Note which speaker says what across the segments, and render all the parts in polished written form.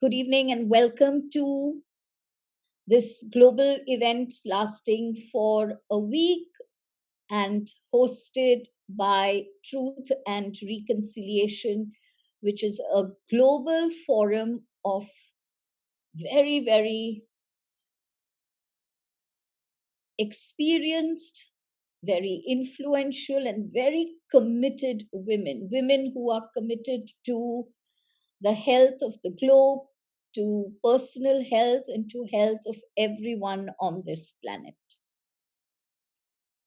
Speaker 1: Good evening and welcome to this global event lasting for a week and hosted by Truth and Reconciliation, which is a global forum of very, very experienced, very influential, and very committed women, women who are committed to the health of the globe, to personal health, and to health of everyone on this planet.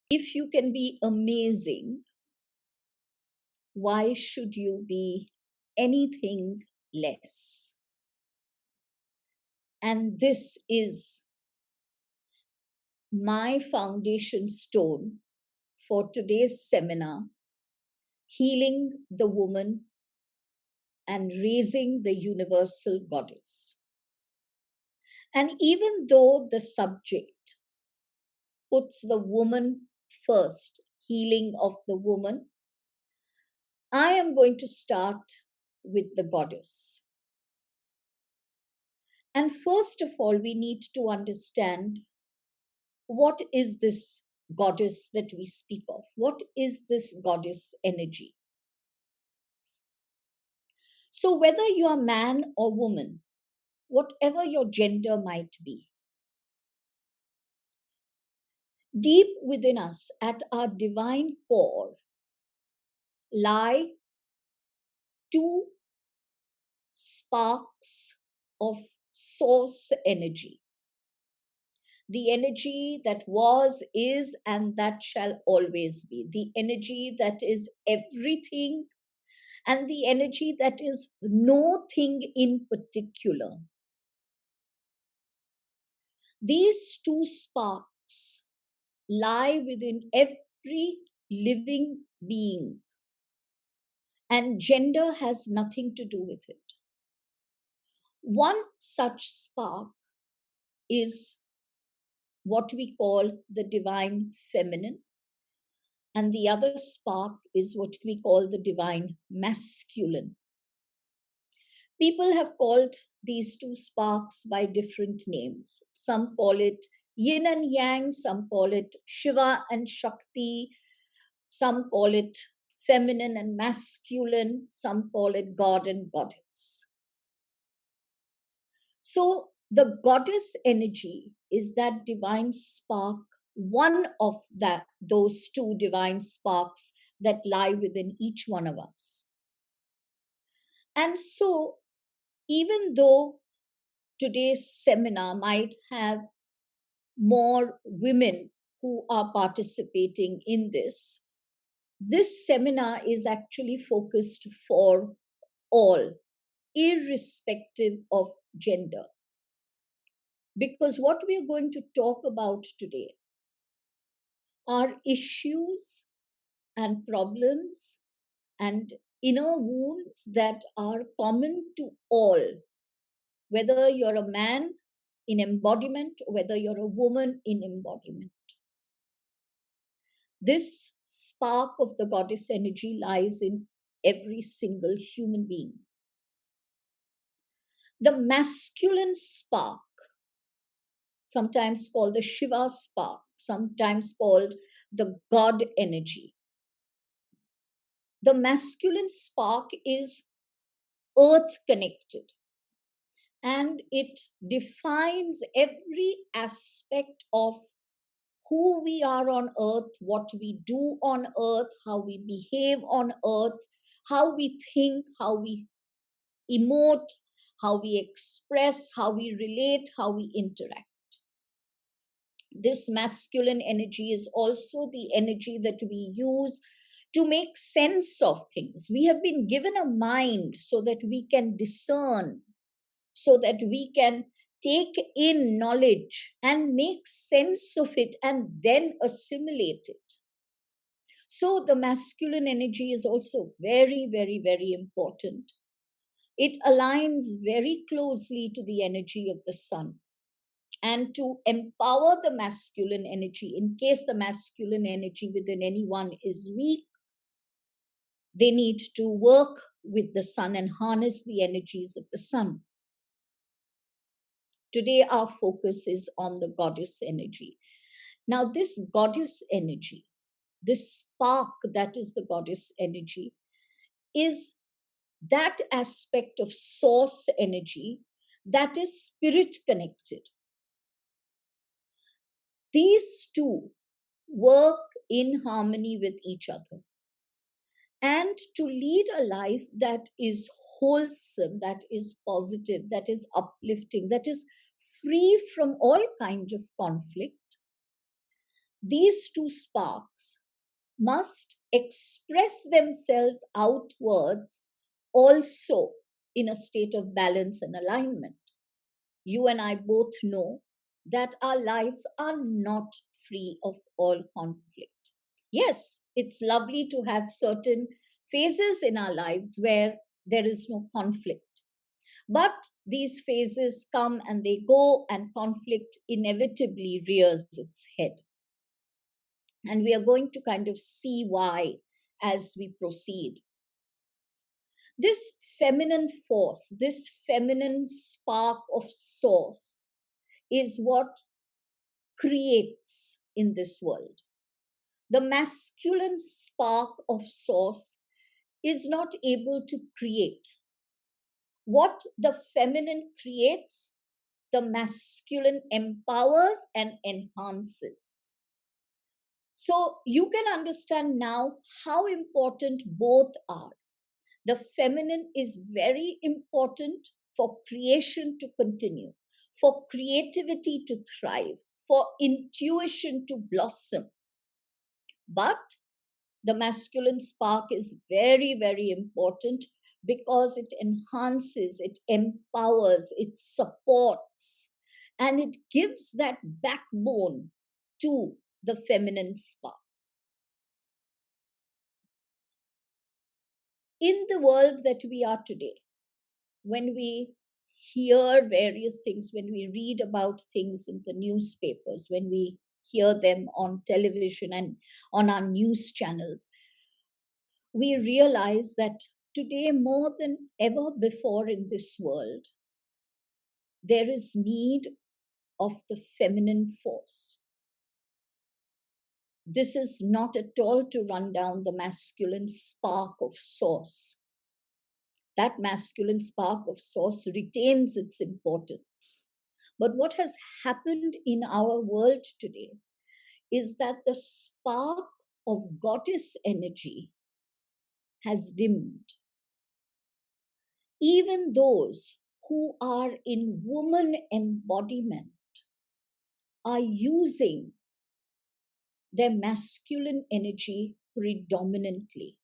Speaker 1: If you can be amazing, why should you be anything less? And this is my foundation stone for today's seminar, Healing the Woman and Raising the Universal Goddess. And even though the subject puts the woman first, healing of the woman, I am going to start with the goddess. And first of all, we need to understand what is this goddess that we speak of? What is this goddess energy? So, whether you are man or woman, whatever your gender might be, deep within us at our divine core lie two sparks of source energy. The energy that was, is, and that shall always be. The energy that is everything, and the energy that is no thing in particular. These two sparks lie within every living being, and gender has nothing to do with it. One such spark is what we call the divine feminine, and the other spark is what we call the divine masculine. People have called these two sparks by different names. Some call it yin and yang, some call it Shiva and Shakti, some call it feminine and masculine, some call it God and goddess. So the goddess energy is that divine spark, one of those two divine sparks that lie within each one of us. And so, even though today's seminar might have more women who are participating in this, this seminar is actually focused for all, irrespective of gender. Because what we are going to talk about today are issues and problems and inner wounds that are common to all, whether you're a man in embodiment, whether you're a woman in embodiment. This spark of the goddess energy lies in every single human being. The masculine spark, sometimes called the Shiva spark, sometimes called the God energy. The masculine spark is earth connected, and it defines every aspect of who we are on earth, what we do on earth, how we behave on earth, how we think, how we emote, how we express, how we relate, how we interact. This masculine energy is also the energy that we use to make sense of things. We have been given a mind so that we can discern, so that we can take in knowledge and make sense of it and then assimilate it. So the masculine energy is also very, very, very important. It aligns very closely to the energy of the sun. And to empower the masculine energy, in case the masculine energy within anyone is weak, they need to work with the sun and harness the energies of the sun. Today, our focus is on the goddess energy. Now, this goddess energy, this spark that is the goddess energy, is that aspect of source energy that is spirit connected. These two work in harmony with each other. And to lead a life that is wholesome, that is positive, that is uplifting, that is free from all kinds of conflict, these two sparks must express themselves outwards also in a state of balance and alignment. You and I both know that our lives are not free of all conflict. Yes, it's lovely to have certain phases in our lives where there is no conflict. But these phases come and they go, and conflict inevitably rears its head. And we are going to kind of see why as we proceed. This feminine force, this feminine spark of source, is what creates in this world. The masculine spark of source is not able to create. What the feminine creates, the masculine empowers and enhances. So you can understand now how important both are. The feminine is very important for creation to continue, for creativity to thrive, for intuition to blossom. But the masculine spark is very, very important because it enhances, it empowers, it supports, and it gives that backbone to the feminine spark. In the world that we are today, when we hear various things, when we read about things in the newspapers, when we hear them on television and on our news channels, we realize that today, more than ever before in this world, there is need of the feminine force. This is not at all to run down the masculine spark of source. That masculine spark of source retains its importance. But what has happened in our world today is that the spark of goddess energy has dimmed. Even those who are in woman embodiment are using their masculine energy predominantly.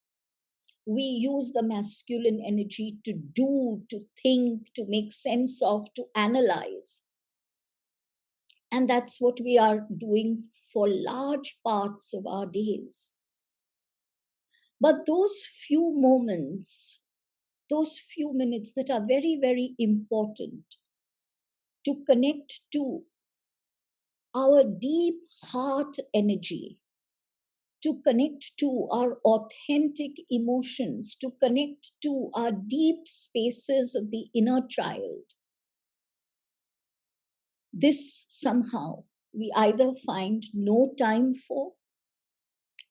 Speaker 1: We use the masculine energy to do, to think, to make sense of, to analyze. And that's what we are doing for large parts of our days. But those few moments, those few minutes that are very, very important to connect to our deep heart energy, to connect to our authentic emotions, to connect to our deep spaces of the inner child. This somehow we either find no time for,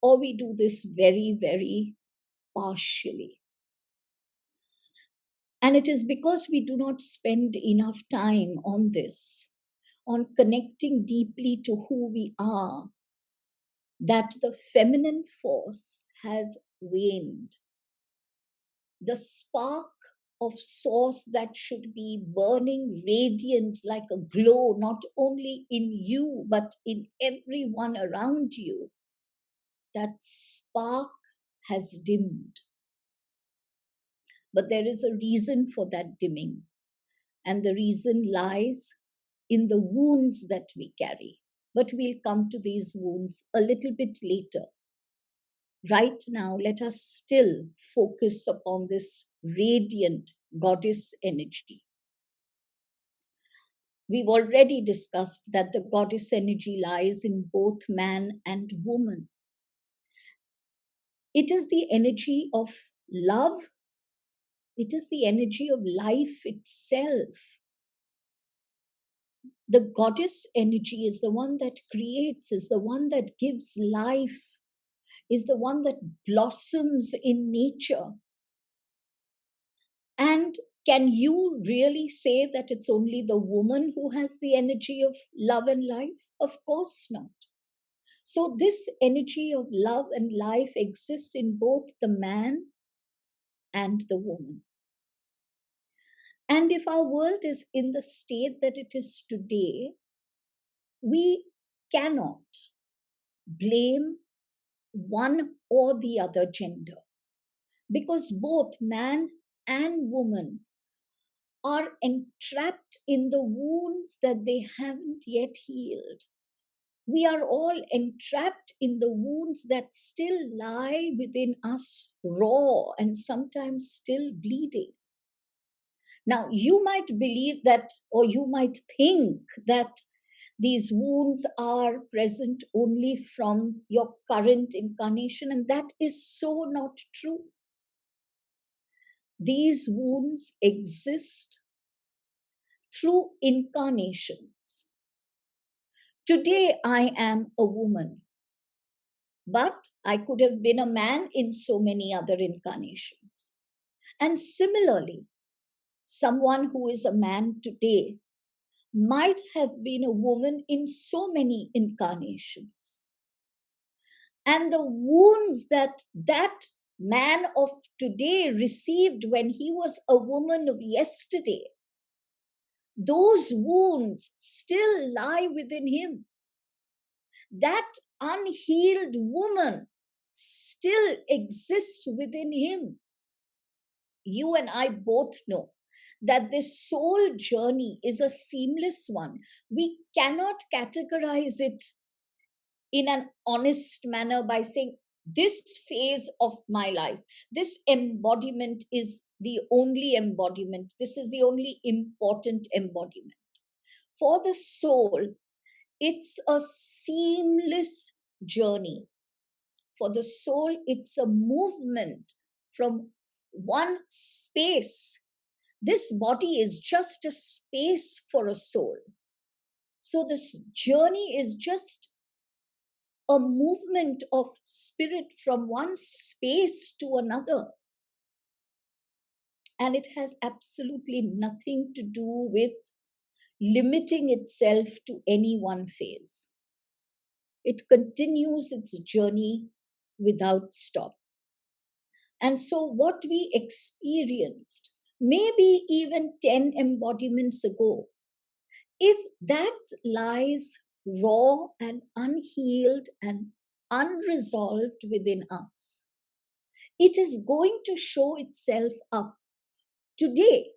Speaker 1: or we do this very, very partially. And it is because we do not spend enough time on this, on connecting deeply to who we are, that the feminine force has waned. The spark of source that should be burning radiant like a glow, not only in you, but in everyone around you, that spark has dimmed. But there is a reason for that dimming. And the reason lies in the wounds that we carry. But we'll come to these wounds a little bit later. Right now, let us still focus upon this radiant goddess energy. We've already discussed that the goddess energy lies in both man and woman. It is the energy of love. It is the energy of life itself. The goddess energy is the one that creates, is the one that gives life, is the one that blossoms in nature. And can you really say that it's only the woman who has the energy of love and life? Of course not. So, this energy of love and life exists in both the man and the woman. And if our world is in the state that it is today, we cannot blame one or the other gender, because both man and woman are entrapped in the wounds that they haven't yet healed. We are all entrapped in the wounds that still lie within us, raw and sometimes still bleeding. Now, you might believe that, or you might think that these wounds are present only from your current incarnation, and that is so not true. These wounds exist through incarnations. Today, I am a woman, but I could have been a man in so many other incarnations. And similarly, someone who is a man today might have been a woman in so many incarnations. And the wounds that that man of today received when he was a woman of yesterday, those wounds still lie within him. That unhealed woman still exists within him. You and I both know that this soul journey is a seamless one. We cannot categorize it in an honest manner by saying, this phase of my life, this embodiment is the only embodiment, this is the only important embodiment. For the soul, it's a seamless journey. For the soul, it's a movement from one space. This body is just a space for a soul. So this journey is just a movement of spirit from one space to another. And it has absolutely nothing to do with limiting itself to any one phase. It continues its journey without stop. And so, what we experienced, maybe even 10 embodiments ago, if that lies raw and unhealed and unresolved within us, it is going to show itself up today.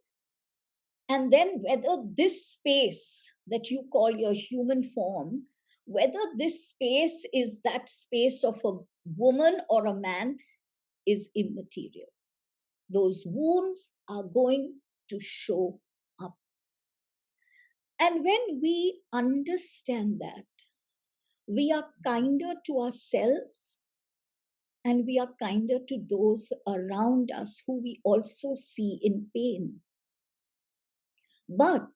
Speaker 1: And then, whether this space that you call your human form, whether this space is that space of a woman or a man, is immaterial. Those wounds are going to show up. And when we understand that, we are kinder to ourselves and we are kinder to those around us who we also see in pain. But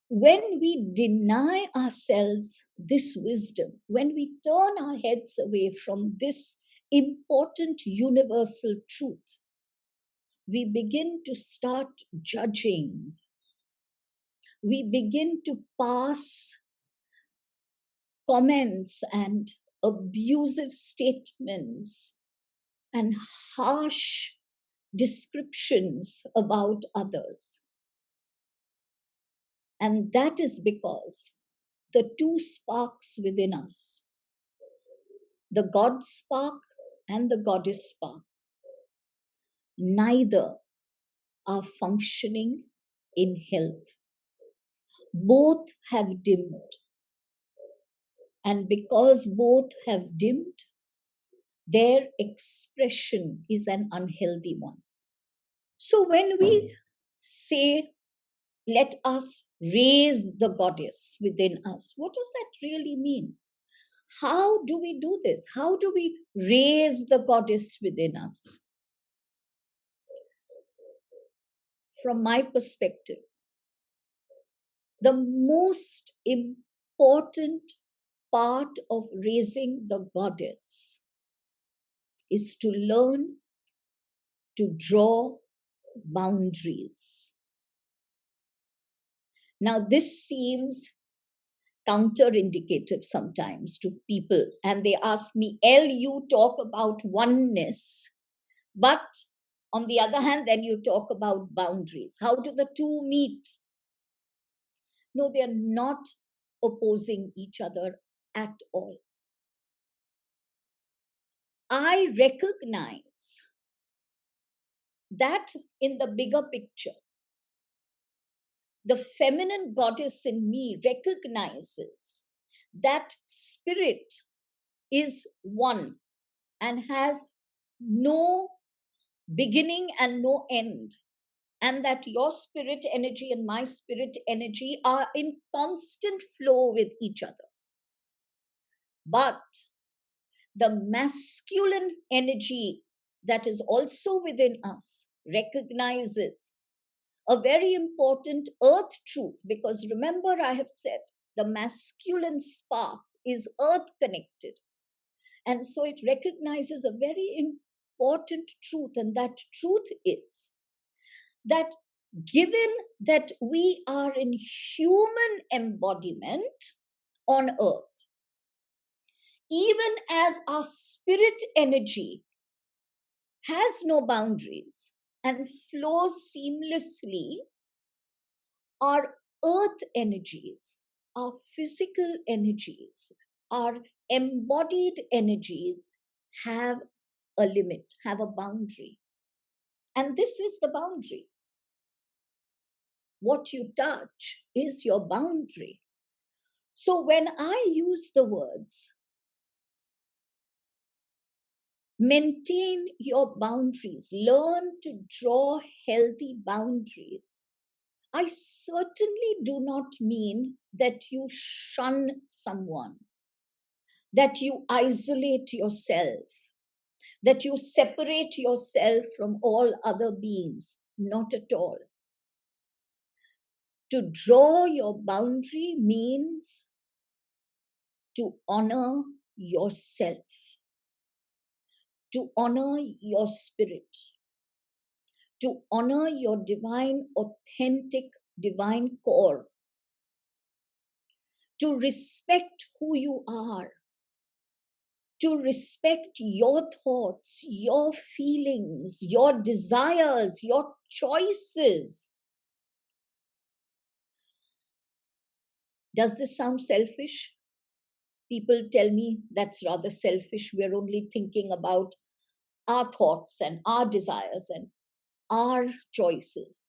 Speaker 1: when we deny ourselves this wisdom, when we turn our heads away from this important universal truth, we begin to start judging. We begin to pass comments and abusive statements and harsh descriptions about others. And that is because the two sparks within us, the God spark and the goddess spark, neither are functioning in health. Both have dimmed. And because both have dimmed, their expression is an unhealthy one. So when we say, let us raise the goddess within us, what does that really mean? How do we do this? How do we raise the goddess within us? From my perspective, The most important part of raising the goddess is to learn to draw boundaries. Now, this seems counterindicative sometimes to people, and they ask me, you talk about oneness, but on the other hand, then you talk about boundaries. How do the two meet? No, they are not opposing each other at all. I recognize that in the bigger picture, the feminine goddess in me recognizes that spirit is one and has no beginning and no end, and that your spirit energy and my spirit energy are in constant flow with each other. But the masculine energy that is also within us recognizes a very important earth truth, because remember, I have said the masculine spark is earth connected. And so it recognizes a very important truth, and that truth is that given that we are in human embodiment on earth, even as our spirit energy has no boundaries and flows seamlessly, our earth energies, our physical energies, our embodied energies have a limit, have a boundary. And this is the boundary. What you touch is your boundary. So when I use the words, maintain your boundaries, learn to draw healthy boundaries, I certainly do not mean that you shun someone, that you isolate yourself, that you separate yourself from all other beings. Not at all. To draw your boundary means to honor yourself, to honor your spirit, to honor your divine, authentic, divine core, to respect who you are, to respect your thoughts, your feelings, your desires, your choices. Does this sound selfish? People tell me that's rather selfish. We're only thinking about our thoughts and our desires and our choices.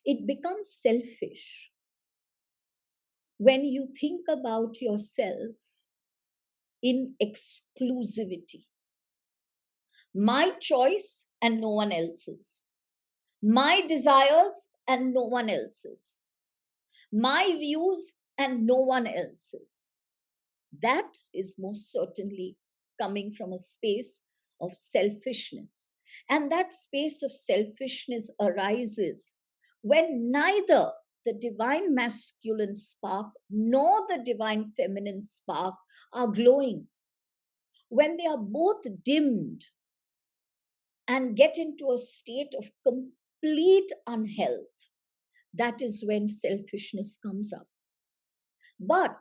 Speaker 1: It becomes selfish when you think about yourself in exclusivity. My choice and no one else's. My desires and no one else's. My views and no one else's. That is most certainly coming from a space of selfishness. And that space of selfishness arises when neither the divine masculine spark nor the divine feminine spark are glowing. When they are both dimmed and get into a state of complete unhealth, that is when selfishness comes up. But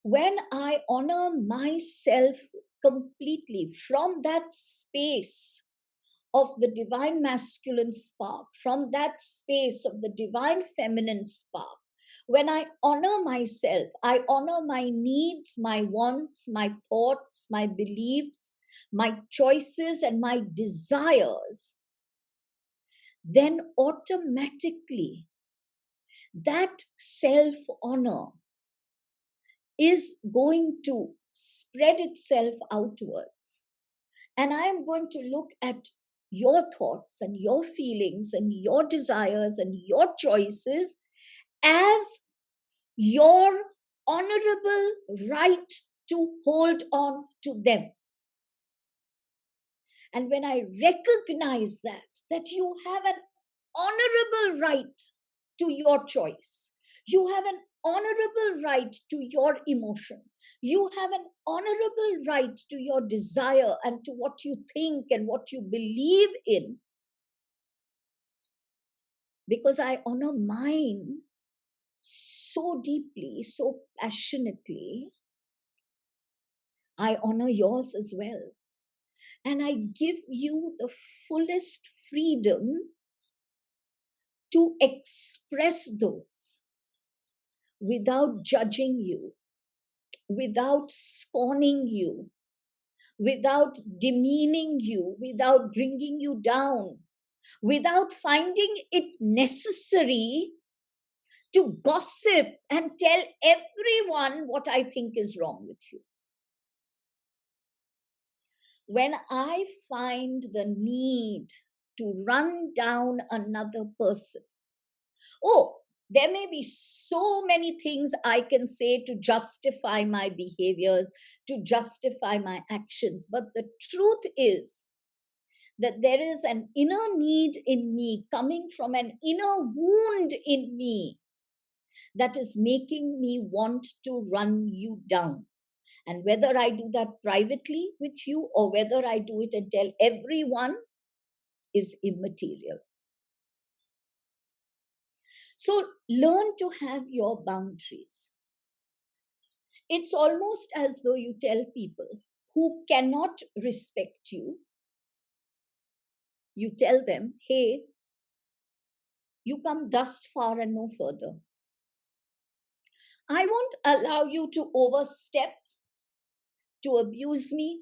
Speaker 1: when I honor myself completely from that space of the divine masculine spark, from that space of the divine feminine spark, when I honor myself, I honor my needs, my wants, my thoughts, my beliefs, my choices, and my desires, then automatically that self-honor is going to spread itself outwards. And I am going to look at your thoughts and your feelings and your desires and your choices as your honorable right to hold on to them. And when I recognize that you have an honorable right to your choice. You have an honorable right to your emotion. You have an honorable right to your desire and to what you think and what you believe in, because I honor mine so deeply, so passionately. I honor yours as well. And I give you the fullest freedom to express those without judging you, without scorning you, without demeaning you, without bringing you down, without finding it necessary to gossip and tell everyone what I think is wrong with you. When I find the need to run down another person, oh, there may be so many things I can say to justify my behaviors, to justify my actions. But the truth is that there is an inner need in me, coming from an inner wound in me, that is making me want to run you down. And whether I do that privately with you or whether I do it and tell everyone is immaterial. So learn to have your boundaries. It's almost as though you tell people who cannot respect you, you tell them, hey, you come thus far and no further. I won't allow you to overstep, to abuse me,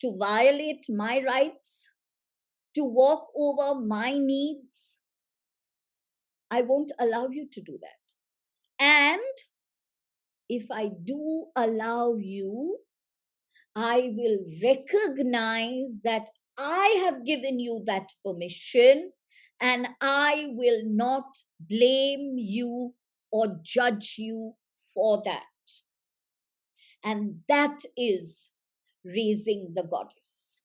Speaker 1: to violate my rights, to walk over my needs. I won't allow you to do that. And if I do allow you, I will recognize that I have given you that permission, and I will not blame you or judge you for that. And that is raising the goddess,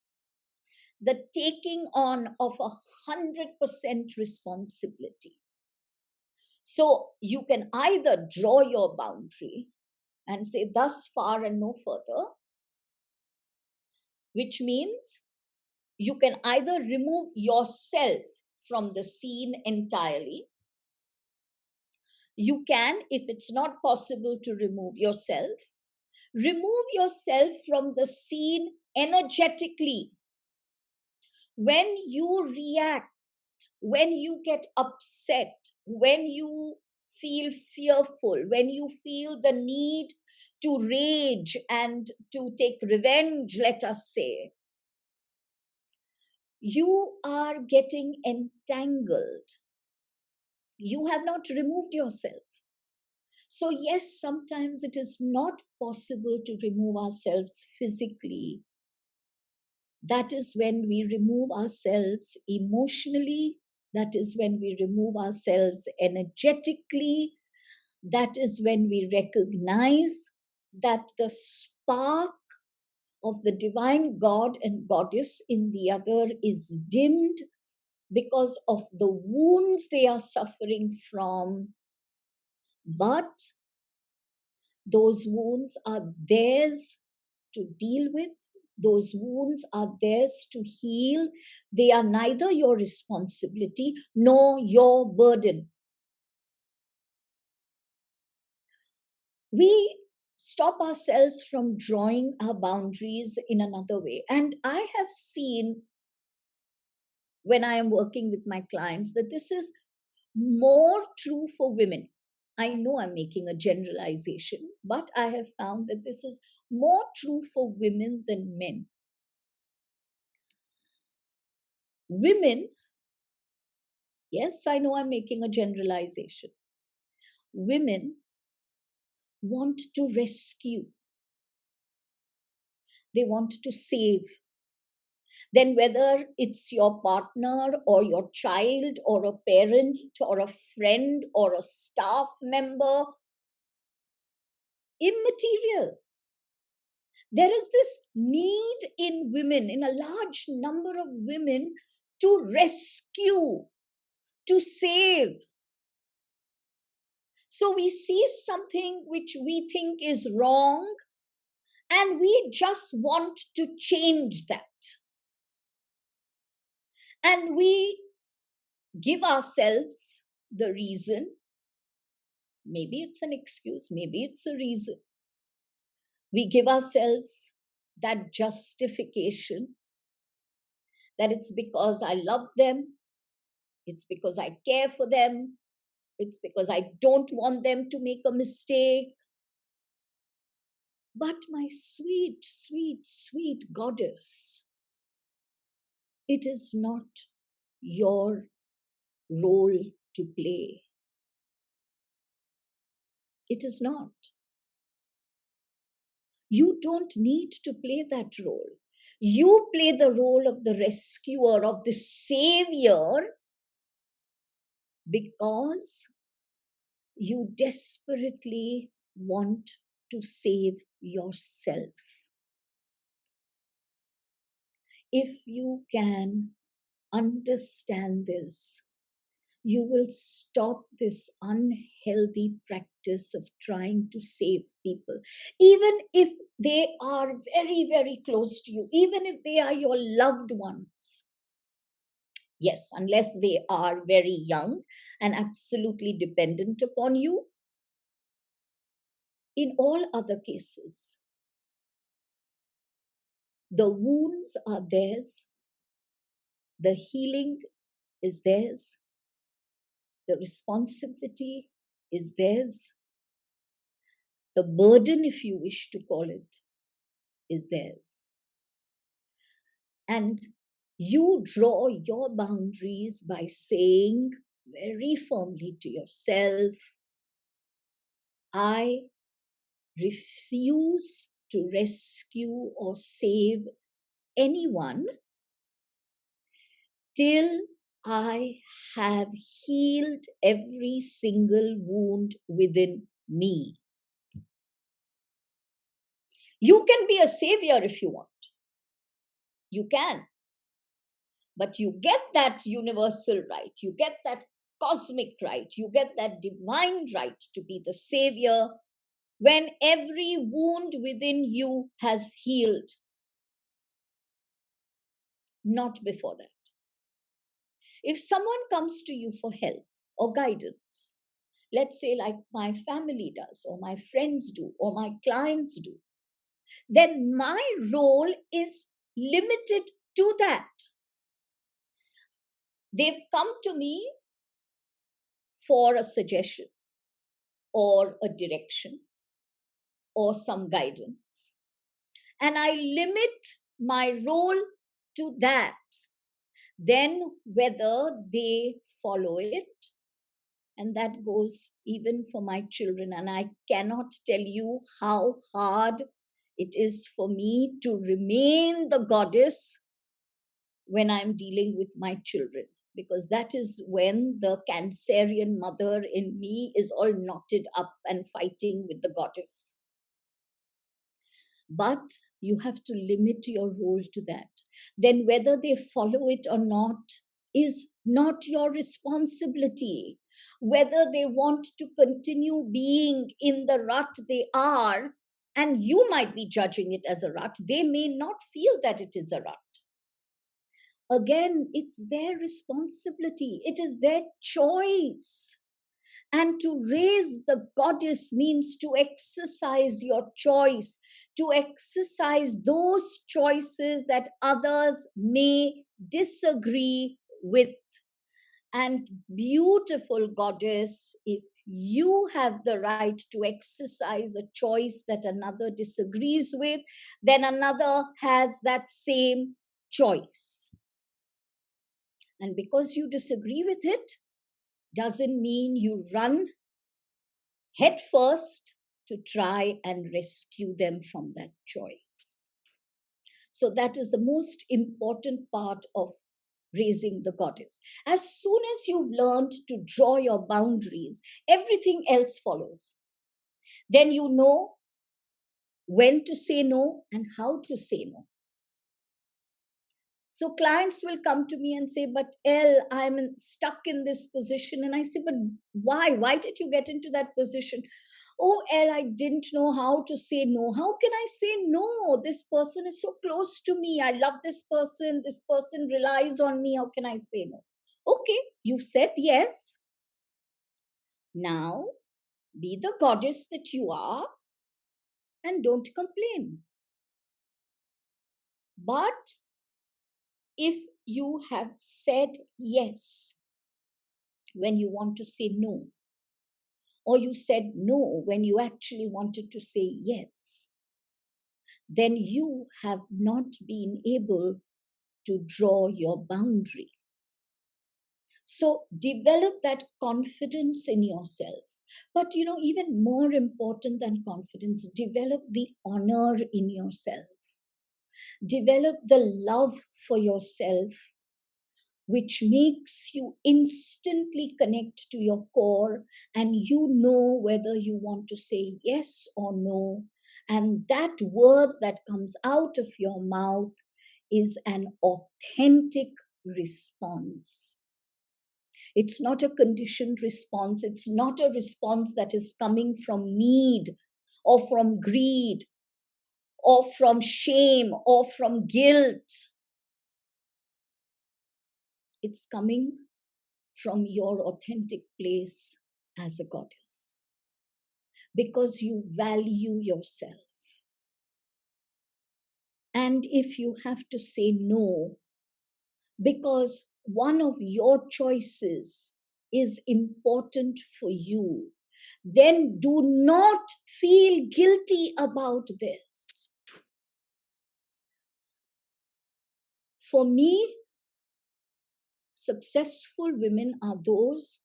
Speaker 1: the taking on of 100% responsibility. So you can either draw your boundary and say, thus far and no further, which means you can either remove yourself from the scene entirely. You can, if it's not possible to remove yourself from the scene energetically. When you react, when you get upset, when you feel fearful, when you feel the need to rage and to take revenge, let us say, you are getting entangled. You have not removed yourself. So, yes, sometimes it is not possible to remove ourselves physically. That is when we remove ourselves emotionally. That is when we remove ourselves energetically. That is when we recognize that the spark of the divine God and goddess in the other is dimmed because of the wounds they are suffering from. But those wounds are theirs to deal with. Those wounds are theirs to heal. They are neither your responsibility nor your burden. We stop ourselves from drawing our boundaries in another way. And I have seen, when I am working with my clients, that this is more true for women. I know I'm making a generalization, but I have found that this is more true for women than men. Women, yes, I know I'm making a generalization. Women want to rescue, they want to save. Then, whether it's your partner or your child or a parent or a friend or a staff member, immaterial. There is this need in women, in a large number of women, to rescue, to save. So we see something which we think is wrong, and we just want to change that. And we give ourselves the reason. Maybe it's an excuse, maybe it's a reason. We give ourselves that justification that it's because I love them, it's because I care for them, it's because I don't want them to make a mistake. But my sweet, sweet, sweet goddess, it is not your role to play. It is not. You don't need to play that role. You play the role of the rescuer, of the savior, because you desperately want to save yourself. If you can understand this, you will stop this unhealthy practice of trying to save people, even if they are very, very close to you, even if they are your loved ones. Yes, unless they are very young and absolutely dependent upon you. In all other cases, the wounds are theirs, the healing is theirs, the responsibility is theirs, the burden, if you wish to call it, is theirs. And you draw your boundaries by saying very firmly to yourself, I refuse to rescue or save anyone till I have healed every single wound within me. You can be a savior if you want. You can. But you get that universal right. You get that cosmic right. You get that divine right to be the savior when every wound within you has healed. Not before that. If someone comes to you for help or guidance, let's say like my family does, or my friends do, or my clients do, then my role is limited to that. They've come to me for a suggestion or a direction or some guidance, and I limit my role to that. Then whether they follow it, and that goes even for my children, and I cannot tell you how hard it is for me to remain the goddess when I'm dealing with my children, because that is when the Cancerian mother in me is all knotted up and fighting with the goddess. But you have to limit your role to that. Then whether they follow it or not is not your responsibility. Whether they want to continue being in the rut they are, and you might be judging it as a rut, they may not feel that it is a rut. Again, it's their responsibility, it is their choice. And to raise the goddess means to exercise your choice, to exercise those choices that others may disagree with. And beautiful goddess, if you have the right to exercise a choice that another disagrees with, then another has that same choice. And because you disagree with it, doesn't mean you run head first to try and rescue them from that choice. So that is the most important part of raising the goddess. As soon as you've learned to draw your boundaries, everything else follows. Then you know when to say no and how to say no. So clients will come to me and say, but Elle, stuck in this position. And I say, but why? Why did you get into that position? Oh, Elle, I didn't know how to say no. How can I say no? This person is so close to me. I love this person. This person relies on me. How can I say no? Okay, you've said yes. Now, be the goddess that you are and don't complain. But if you have said yes when you want to say no, or you said no when you actually wanted to say yes, then you have not been able to draw your boundary. So develop that confidence in yourself. But even more important than confidence, develop the honor in yourself. Develop the love for yourself, which makes you instantly connect to your core, and you know whether you want to say yes or no. And that word that comes out of your mouth is an authentic response. It's not a conditioned response. It's not a response that is coming from need or from greed or from shame or from guilt. It's coming from your authentic place as a goddess, because you value yourself. And if you have to say no, because one of your choices is important for you, then do not feel guilty about this. For me, successful women are those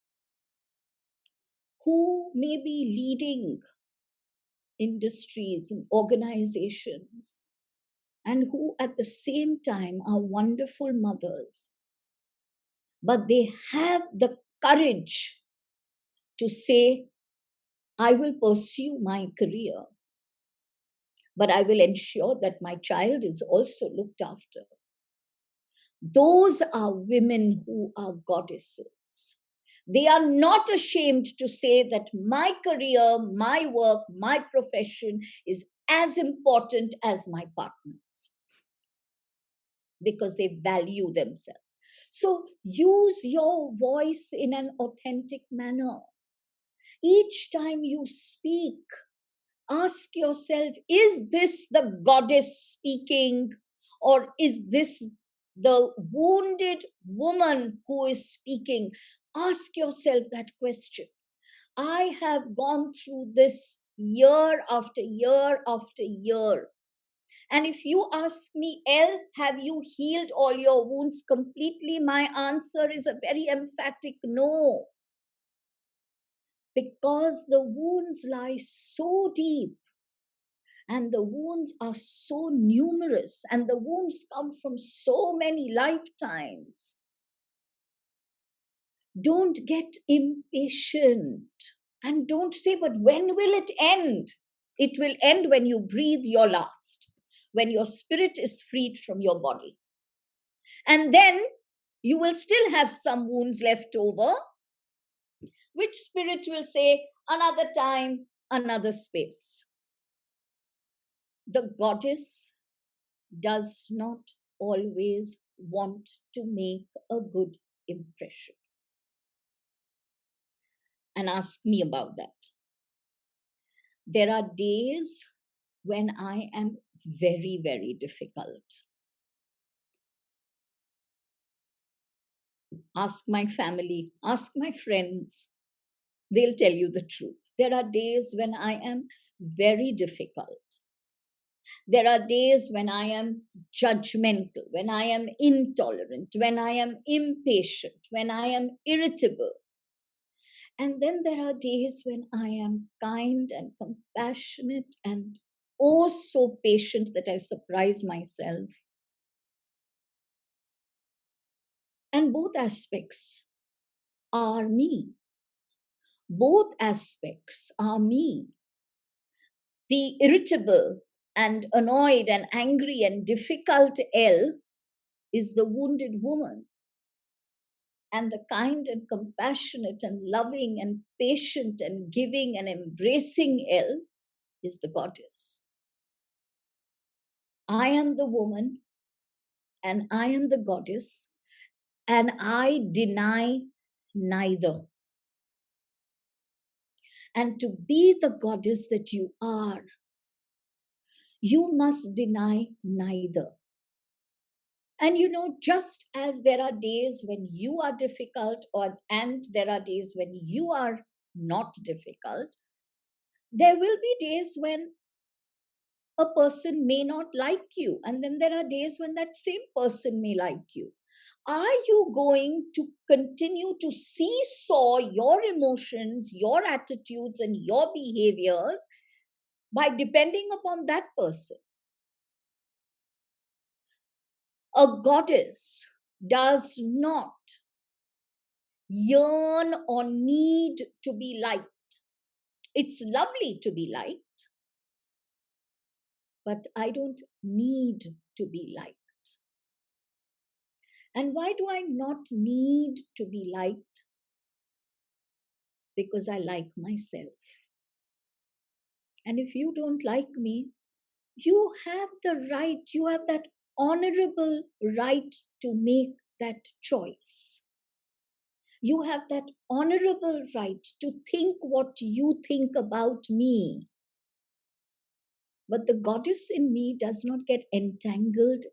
Speaker 1: who may be leading industries and organizations, and who at the same time are wonderful mothers, but they have the courage to say, I will pursue my career, but I will ensure that my child is also looked after. Those are women who are goddesses. They are not ashamed to say that my career, my work, my profession is as important as my partner's, because they value themselves. So use your voice in an authentic manner. Each time you speak, ask yourself, is this the goddess speaking, or is this the wounded woman who is speaking? Ask yourself that question. I have gone through this year after year after year. And if you ask me, Elle, have you healed all your wounds completely? My answer is a very emphatic no. Because the wounds lie so deep, and the wounds are so numerous, and the wounds come from so many lifetimes. Don't get impatient and don't say, but when will it end? It will end when you breathe your last, when your spirit is freed from your body. And then you will still have some wounds left over, which spirit will say, another time, another space. The goddess does not always want to make a good impression. And ask me about that. There are days when I am very, very difficult. Ask my family, ask my friends. They'll tell you the truth. There are days when I am very difficult. There are days when I am judgmental, when I am intolerant, when I am impatient, when I am irritable. And then there are days when I am kind and compassionate and oh so patient that I surprise myself. And both aspects are me. Both aspects are me. The irritable and annoyed and angry and difficult Elle is the wounded woman, and the kind and compassionate and loving and patient and giving and embracing El is the goddess. I am the woman and I am the goddess, and I deny neither. And to be the goddess that you are, you must deny neither. And you know, just as there are days when you are difficult, and there are days when you are not difficult, there will be days when a person may not like you, and then there are days when that same person may like you. Are you going to continue to seesaw your emotions, your attitudes, and your behaviors by depending upon that person? A goddess does not yearn or need to be liked. It's lovely to be liked, but I don't need to be liked. And why do I not need to be liked? Because I like myself. And if you don't like me, you have the right, you have that honorable right to make that choice. You have that honorable right to think what you think about me. But the goddess in me does not get entangled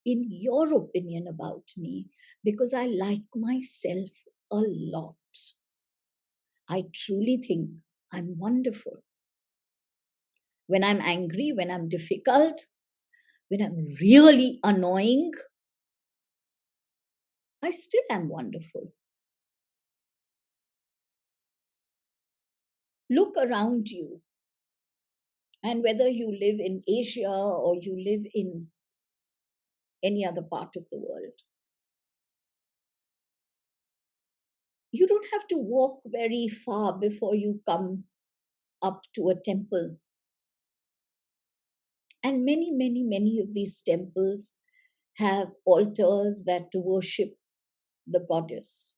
Speaker 1: in your opinion about me, because I like myself a lot. I truly think I'm wonderful. When I'm angry, when I'm difficult, when I'm really annoying, I still am wonderful. Look around you, and whether you live in Asia or you live in any other part of the world, you don't have to walk very far before you come up to a temple. And many, many, many of these temples have altars that worship the goddess.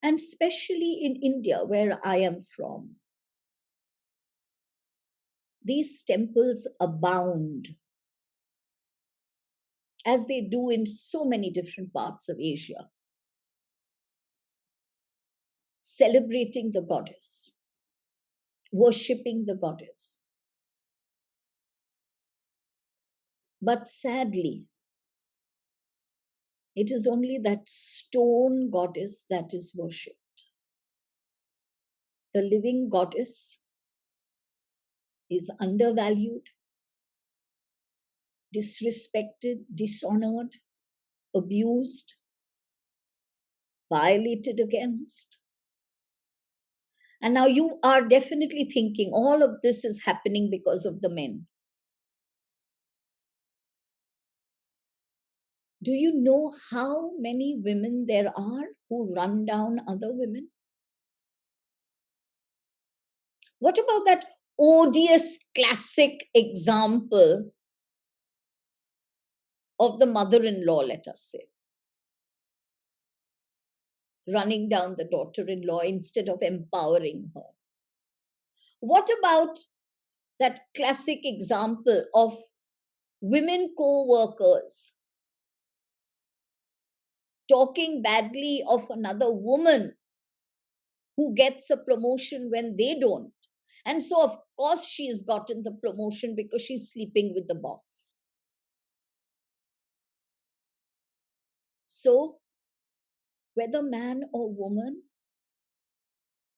Speaker 1: And especially in India, where I am from, these temples abound, as they do in so many different parts of Asia, celebrating the goddess, worshipping the goddess. But sadly, it is only that stone goddess that is worshipped. The living goddess is undervalued, disrespected, dishonored, abused, violated against. And now you are definitely thinking all of this is happening because of the men. Do you know how many women there are who run down other women? What about that odious classic example of the mother-in-law, let us say, running down the daughter-in-law instead of empowering her? What about that classic example of women co-workers talking badly of another woman who gets a promotion when they don't? And so, of course, she's gotten the promotion because she's sleeping with the boss. So, whether man or woman,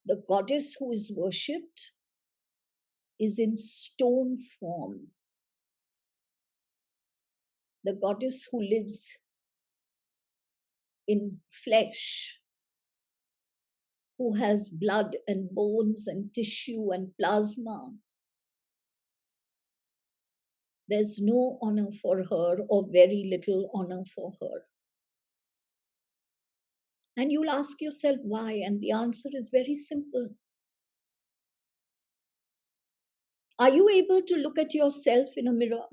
Speaker 1: the goddess who is worshipped is in stone form. The goddess who lives in flesh, who has blood and bones and tissue and plasma. There's no honor for her, or very little honor for her. And you'll ask yourself why, and the answer is very simple. Are you able to look at yourself in a mirror?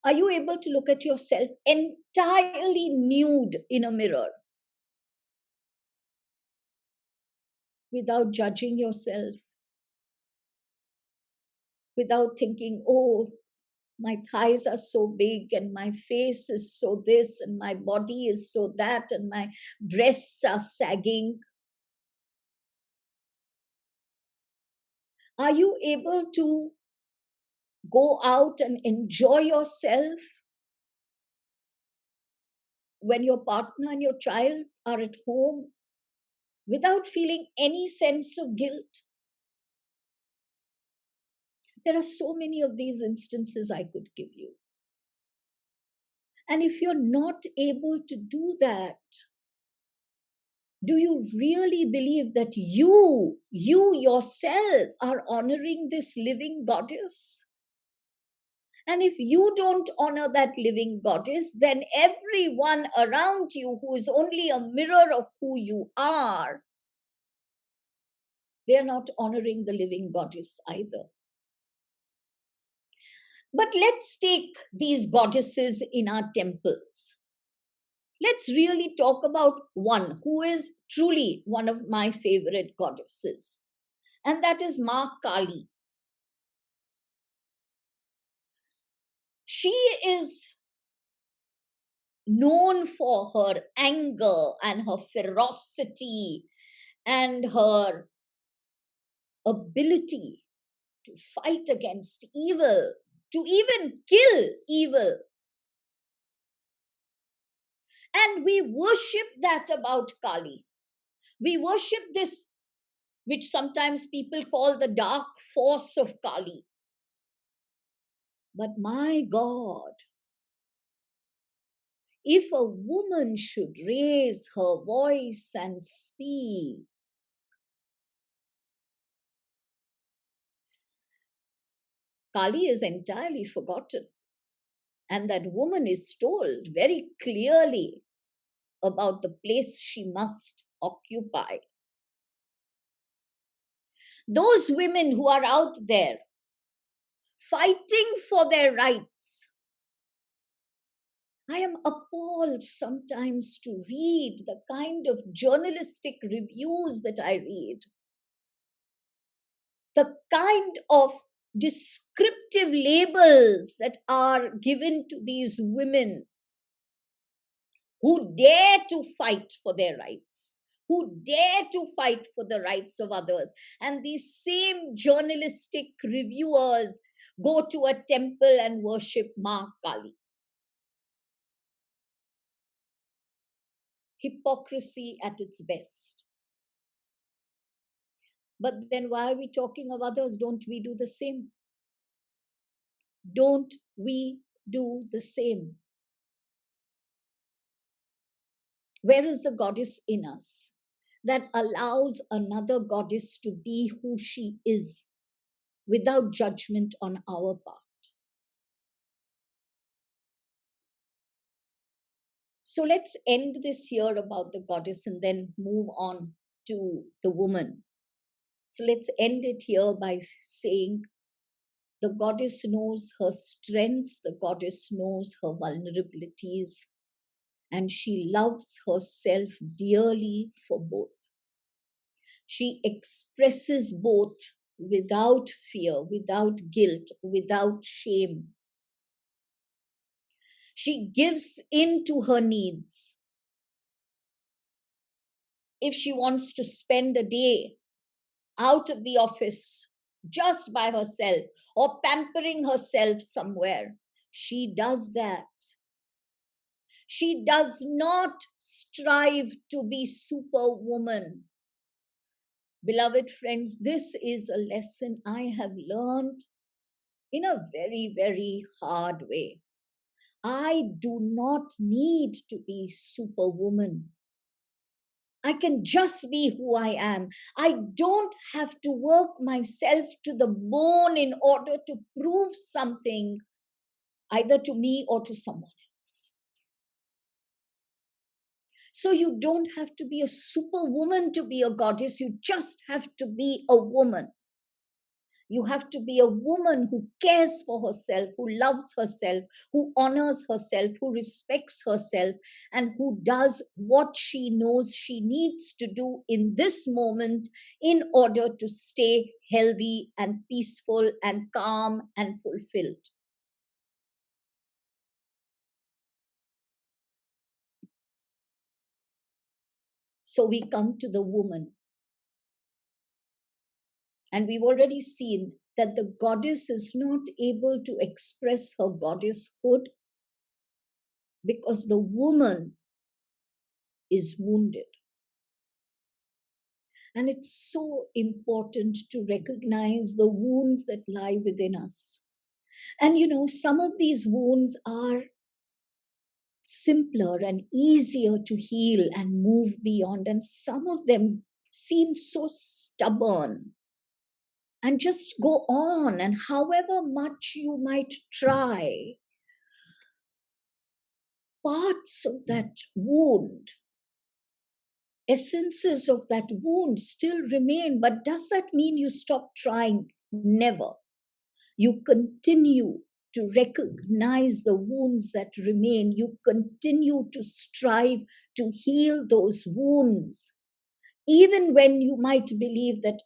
Speaker 1: Are you able to look at yourself entirely nude in a mirror without judging yourself, without thinking, oh, my thighs are so big and my face is so this and my body is so that and my breasts are sagging? Are you able to go out and enjoy yourself when your partner and your child are at home without feeling any sense of guilt? There are so many of these instances I could give you. And if you're not able to do that, do you really believe that you yourself are honoring this living goddess? And if you don't honor that living goddess, then everyone around you who is only a mirror of who you are, they are not honoring the living goddess either. But let's take these goddesses in our temples. Let's really talk about one who is truly one of my favorite goddesses, and that is Ma Kali. She is known for her anger and her ferocity and her ability to fight against evil, to even kill evil. And we worship that about Kali. We worship this, which sometimes people call the dark force of Kali. But my God, if a woman should raise her voice and speak, Kali is entirely forgotten. And that woman is told very clearly about the place she must occupy. Those women who are out there fighting for their rights, I am appalled sometimes to read the kind of journalistic reviews that I read, the kind of descriptive labels that are given to these women who dare to fight for their rights, who dare to fight for the rights of others. And these same journalistic reviewers go to a temple and worship Ma Kali. Hypocrisy at its best. But then why are we talking of others? Don't we do the same? Don't we do the same? Where is the goddess in us that allows another goddess to be who she is without judgment on our part? So let's end this here about the goddess and then move on to the woman. So let's end it here by saying the goddess knows her strengths, the goddess knows her vulnerabilities, and she loves herself dearly for both. She expresses both without fear, without guilt, without shame. She gives in to her needs. If she wants to spend a day out of the office just by herself or pampering herself somewhere, she does that. She does not strive to be superwoman. Beloved friends, this is a lesson I have learned in a very, very hard way. I do not need to be superwoman. I can just be who I am. I don't have to work myself to the bone in order to prove something either to me or to someone else. So you don't have to be a superwoman to be a goddess. You just have to be a woman. You have to be a woman who cares for herself, who loves herself, who honors herself, who respects herself, and who does what she knows she needs to do in this moment in order to stay healthy and peaceful and calm and fulfilled. So we come to the woman, and we've already seen that the goddess is not able to express her goddesshood because the woman is wounded. And it's so important to recognize the wounds that lie within us. And some of these wounds are simpler and easier to heal and move beyond, and some of them seem so stubborn and just go on. And however much you might try, parts of that wound, essences of that wound still remain. But does that mean you stop trying? Never. You continue to recognize the wounds that remain. You continue to strive to heal those wounds, even when you might believe that,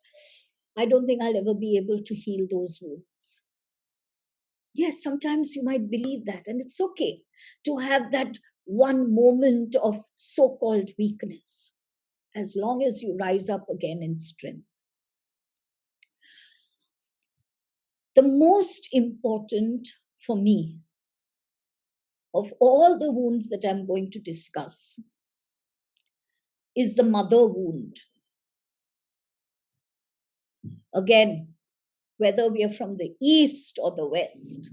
Speaker 1: I don't think I'll ever be able to heal those wounds. Yes, sometimes you might believe that, and it's okay to have that one moment of so called weakness, as long as you rise up again in strength. The most important for me of all the wounds that I'm going to discuss is the mother wound. Again, whether we are from the East or the West,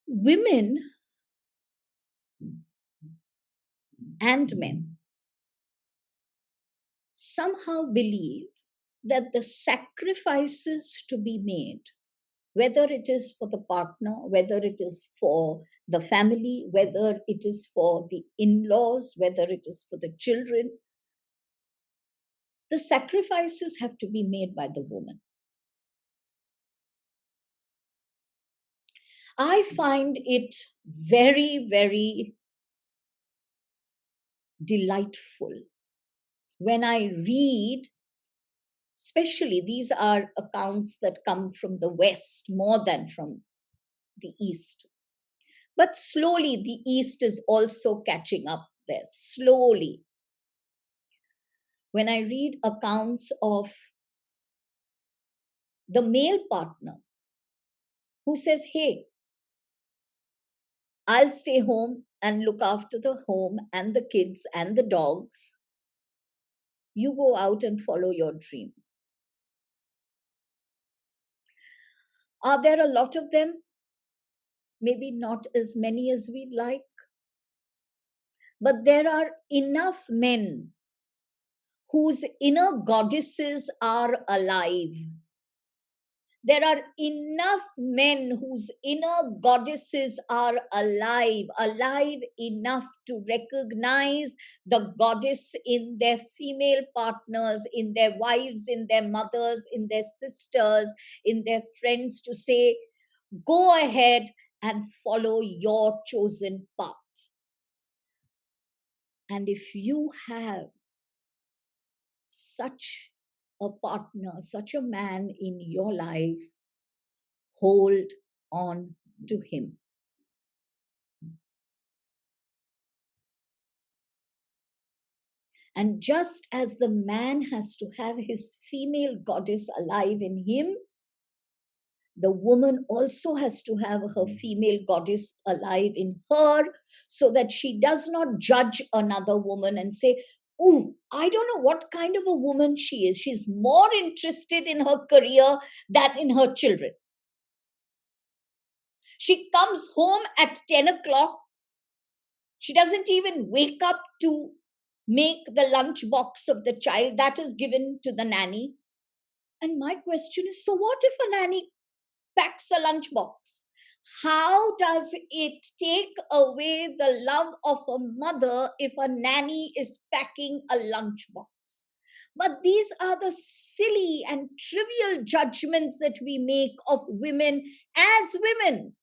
Speaker 1: women and men somehow believe that the sacrifices to be made, whether it is for the partner, whether it is for the family, whether it is for the in-laws, whether it is for the children, the sacrifices have to be made by the woman. I find it very, very delightful when I read, especially these are accounts that come from the West more than from the East. But slowly, the East is also catching up there, slowly. When I read accounts of the male partner who says, hey, I'll stay home and look after the home and the kids and the dogs. You go out and follow your dream. Are there a lot of them? Maybe not as many as we'd like. But there are enough men whose inner goddesses are alive. There are enough men whose inner goddesses are alive, alive enough to recognize the goddess in their female partners, in their wives, in their mothers, in their sisters, in their friends, to say, go ahead and follow your chosen path. And if you have such a partner, such a man in your life, hold on to him. And just as the man has to have his female goddess alive in him, the woman also has to have her female goddess alive in her, so that she does not judge another woman and say, oh, I don't know what kind of a woman she is. She's more interested in her career than in her children. She comes home at 10 o'clock. She doesn't even wake up to make the lunch box of the child that is given to the nanny. And my question is, so what if a nanny packs a lunch box? How does it take away the love of a mother if a nanny is packing a lunch box? But these are the silly and trivial judgments that we make of women as women,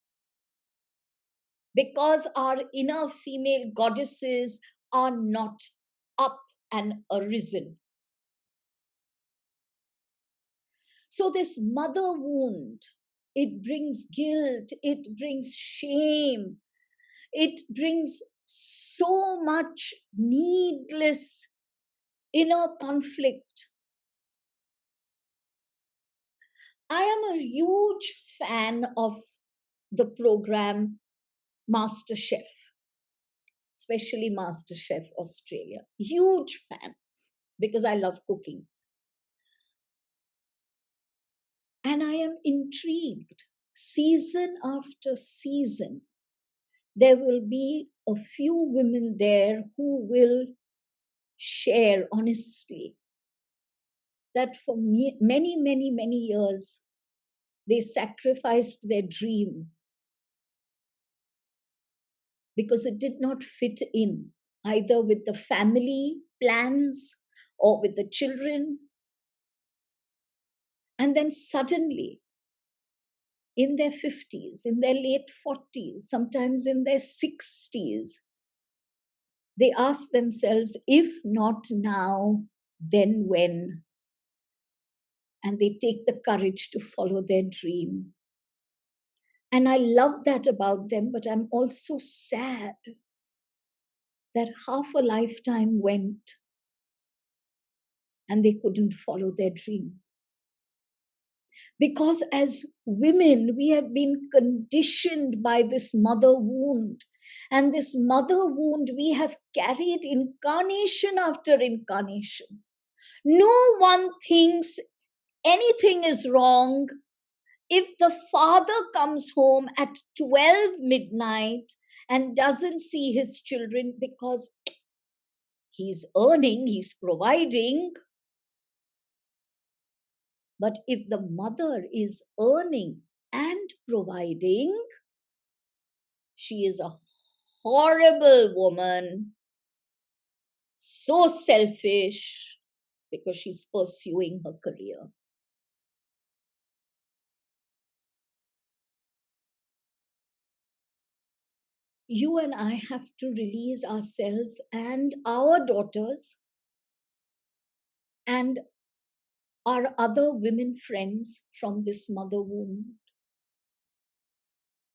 Speaker 1: because our inner female goddesses are not up and arisen. So, this mother wound, it brings guilt, it brings shame, it brings so much needless inner conflict. I am a huge fan of the program Master Chef, especially Master Chef Australia. Huge fan, because I love cooking. And I am intrigued. Season after season, there will be a few women there who will share honestly that for many, many, many years, they sacrificed their dream because it did not fit in either with the family plans or with the children. And then suddenly, in their 50s, in their late 40s, sometimes in their 60s, they ask themselves, if not now, then when? And they take the courage to follow their dream. And I love that about them, but I'm also sad that half a lifetime went and they couldn't follow their dream. Because as women, we have been conditioned by this mother wound. And this mother wound we have carried incarnation after incarnation. No one thinks anything is wrong if the father comes home at 12 midnight and doesn't see his children because he's earning, he's providing. But if the mother is earning and providing, she is a horrible woman, so selfish, because she's pursuing her career. You and I have to release ourselves and our daughters and our other women friends from this mother wound.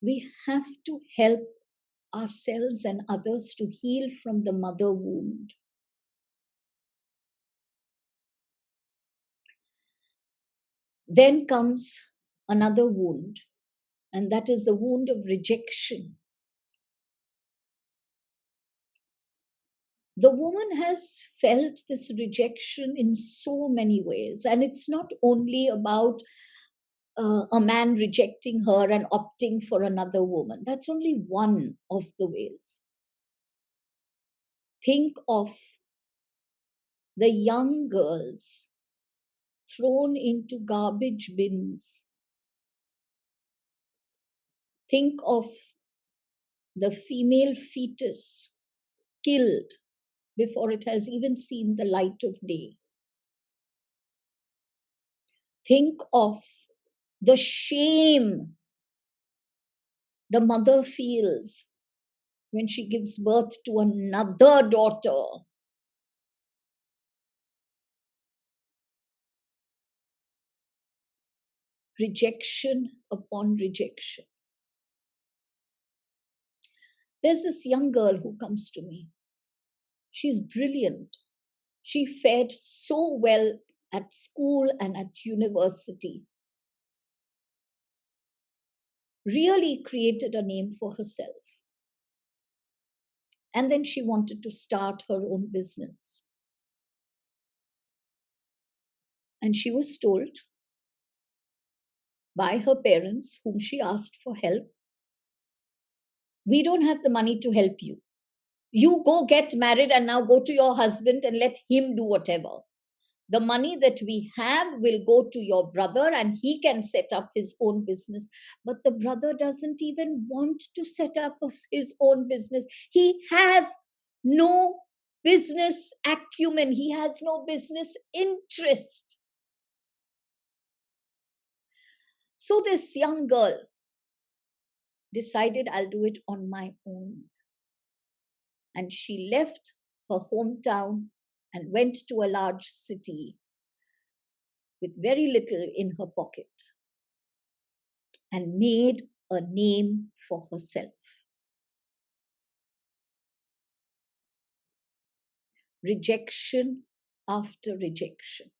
Speaker 1: We have to help ourselves and others to heal from the mother wound. Then comes another wound, and that is the wound of rejection. The woman has felt this rejection in so many ways, and it's not only about a man rejecting her and opting for another woman. That's only one of the ways. Think of the young girls thrown into garbage bins. Think of the female fetus killed before it has even seen the light of day. Think of the shame the mother feels when she gives birth to another daughter. Rejection upon rejection. There's this young girl who comes to me. She's brilliant. She fared so well at school and at university. Really created a name for herself. And then she wanted to start her own business. And she was told by her parents, whom she asked for help, we don't have the money to help you. You go get married and now go to your husband and let him do whatever. The money that we have will go to your brother and he can set up his own business. But the brother doesn't even want to set up his own business. He has no business acumen. He has no business interest. So this young girl decided, I'll do it on my own. And she left her hometown and went to a large city with very little in her pocket and made a name for herself. Rejection after rejection.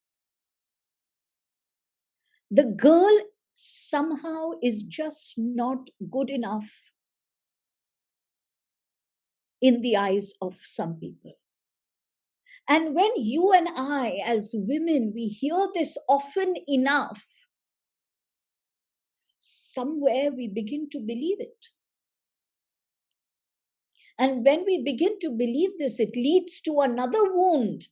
Speaker 1: The girl somehow is just not good enough in the eyes of some people. And when you and I, as women, we hear this often enough, somewhere we begin to believe it. And when we begin to believe this, it leads to another wound,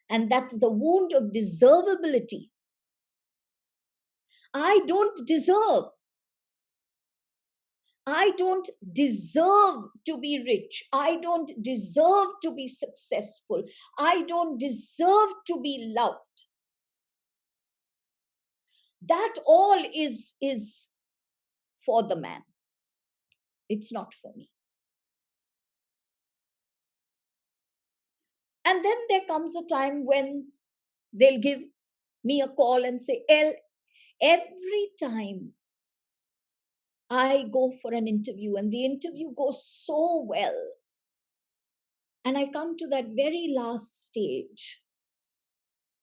Speaker 1: and that's the wound of deservability. I don't deserve. I don't deserve to be rich. I don't deserve to be successful. I don't deserve to be loved. That all is for the man. It's not for me. And then there comes a time when they'll give me a call and say, every time I go for an interview and the interview goes so well, and I come to that very last stage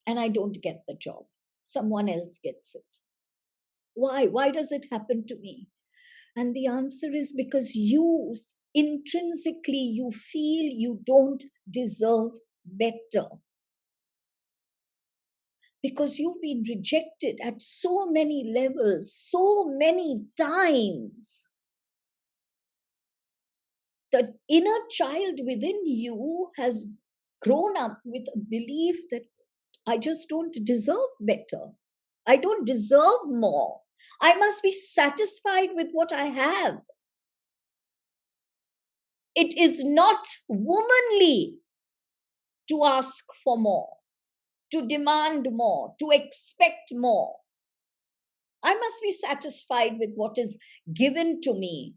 Speaker 1: and I don't get the job. Someone else gets it. Why? Why does it happen to me? And the answer is because you intrinsically, you feel you don't deserve better. Because you've been rejected at so many levels, so many times. The inner child within you has grown up with a belief that I just don't deserve better. I don't deserve more. I must be satisfied with what I have. It is not womanly to ask for more, to demand more, to expect more. I must be satisfied with what is given to me.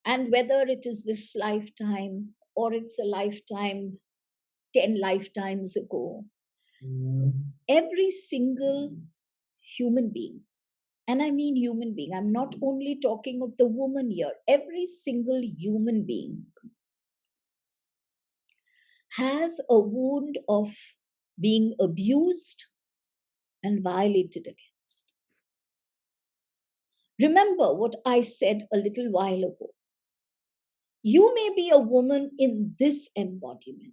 Speaker 1: And whether it is this lifetime or it's a lifetime 10 lifetimes ago, every single human being, and I mean human being, I'm not only talking of the woman here, every single human being has a wound of being abused and violated against. Remember what I said a little while ago. You may be a woman in this embodiment.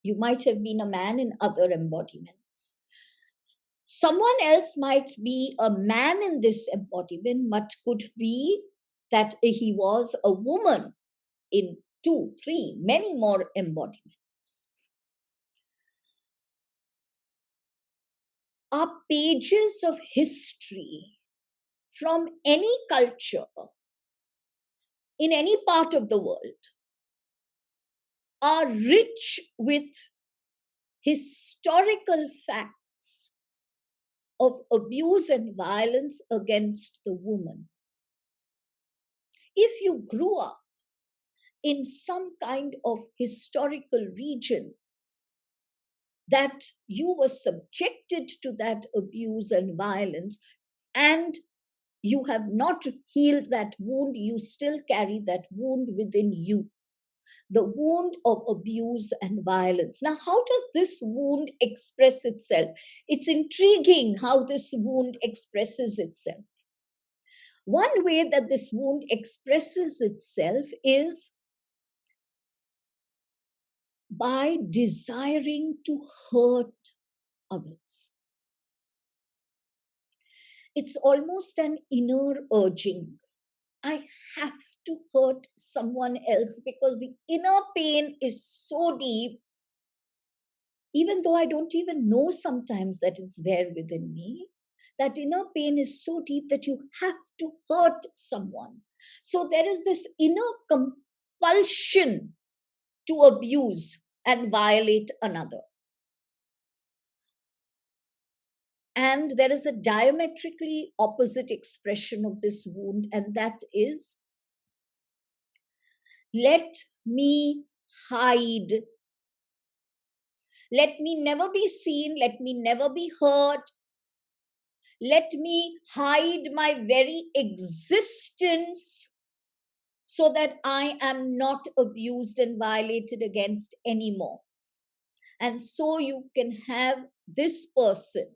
Speaker 1: You might have been a man in other embodiments. Someone else might be a man in this embodiment, but could be that he was a woman in 2, 3, many more embodiments. Our pages of history from any culture in any part of the world are rich with historical facts of abuse and violence against the woman. If you grew up in some kind of historical region that you were subjected to that abuse and violence, and you have not healed that wound, you still carry that wound within you. The wound of abuse and violence. Now, how does this wound express itself? It's intriguing how this wound expresses itself. One way that this wound expresses itself is by desiring to hurt others. It's almost an inner urging. I have to hurt someone else because the inner pain is so deep, even though I don't even know sometimes that it's there within me. That inner pain is so deep that you have to hurt someone. So there is this inner compulsion to abuse and violate another. And there is a diametrically opposite expression of this wound, and that is, let me hide. Let me never be seen. Let me never be heard. Let me hide my very existence so that I am not abused and violated against anymore. And so you can have this person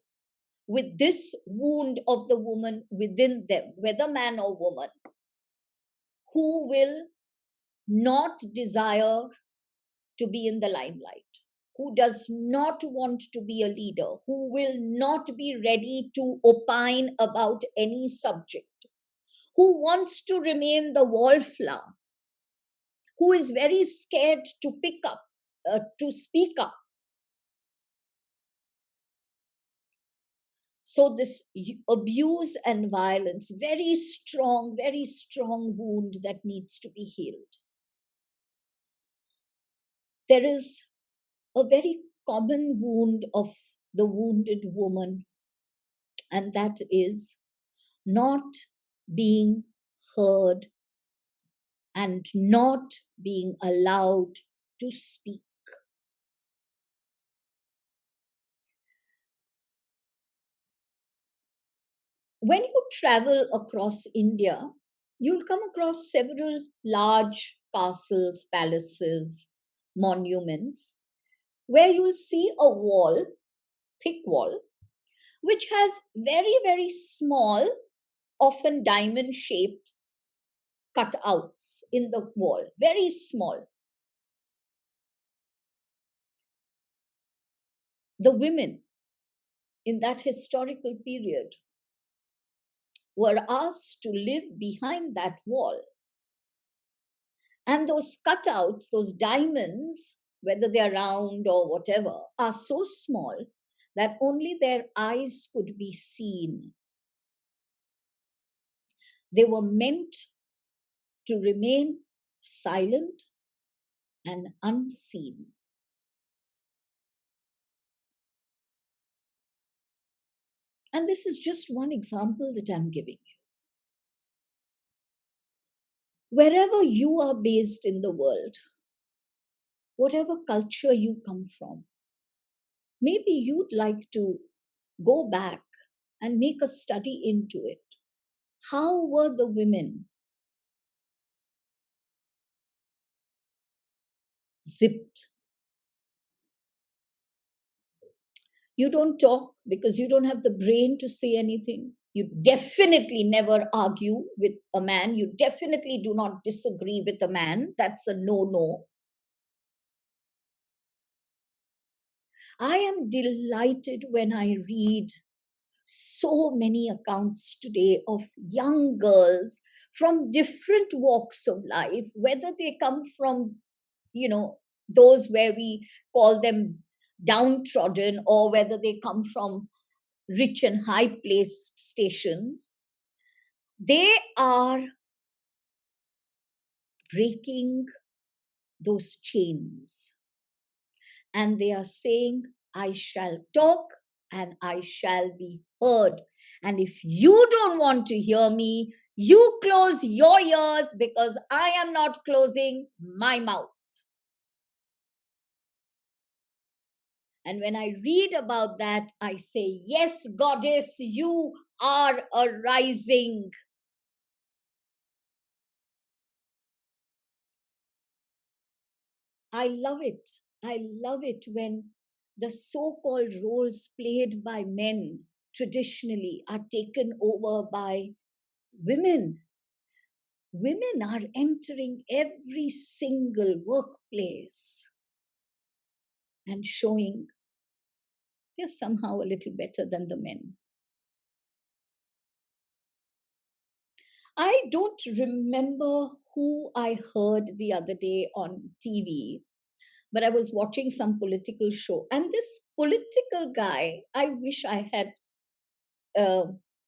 Speaker 1: with this wound of the woman within them, whether man or woman, who will not desire to be in the limelight, who does not want to be a leader, who will not be ready to opine about any subject, who wants to remain the wallflower, who is very scared to to speak up. So this abuse and violence, very strong wound that needs to be healed. There is a very common wound of the wounded woman, and that is not being heard and not being allowed to speak. When you travel across India, you'll come across several large castles, palaces, monuments, where you'll see a wall, thick wall, which has very small, often diamond shaped cutouts in the wall, very small. The women in that historical period were asked to live behind that wall. And those cutouts, those diamonds, whether they're round or whatever, are so small that only their eyes could be seen. They were meant to remain silent and unseen. And this is just one example that I'm giving you. Wherever you are based in the world, whatever culture you come from, maybe you'd like to go back and make a study into it. How were the women zipped? You don't talk because you don't have the brain to say anything. You definitely never argue with a man. You definitely do not disagree with a man. That's a no. I am delighted when I read so many accounts today of young girls from different walks of life, whether they come from, those where we call them downtrodden, or whether they come from rich and high placed stations. They are breaking those chains, and they are saying, I shall talk and I shall be heard. And if you don't want to hear me, you close your ears, because I am not closing my mouth. And when I read about that, I say, yes, goddess, you are arising. I love it. I love it when the so called roles played by men traditionally are taken over by women. Women are entering every single workplace and showing they're somehow a little better than the men. I don't remember who I heard the other day on TV, but I was watching some political show. And this political guy, I wish I had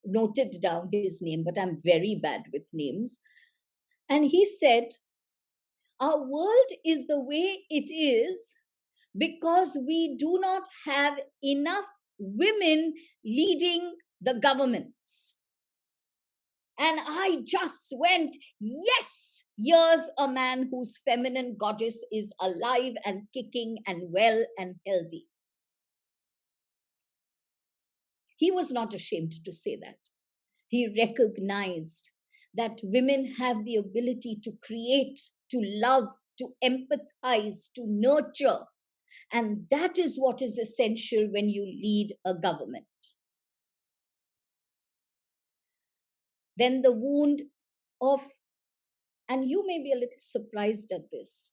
Speaker 1: noted down his name, but I'm very bad with names. And he said, our world is the way it is because we do not have enough women leading the governments. And I just went, yes, here's a man whose feminine goddess is alive and kicking and well and healthy. He was not ashamed to say that. He recognized that women have the ability to create, to love, to empathize, to nurture. And that is what is essential when you lead a government. Then the wound of, and you may be a little surprised at this,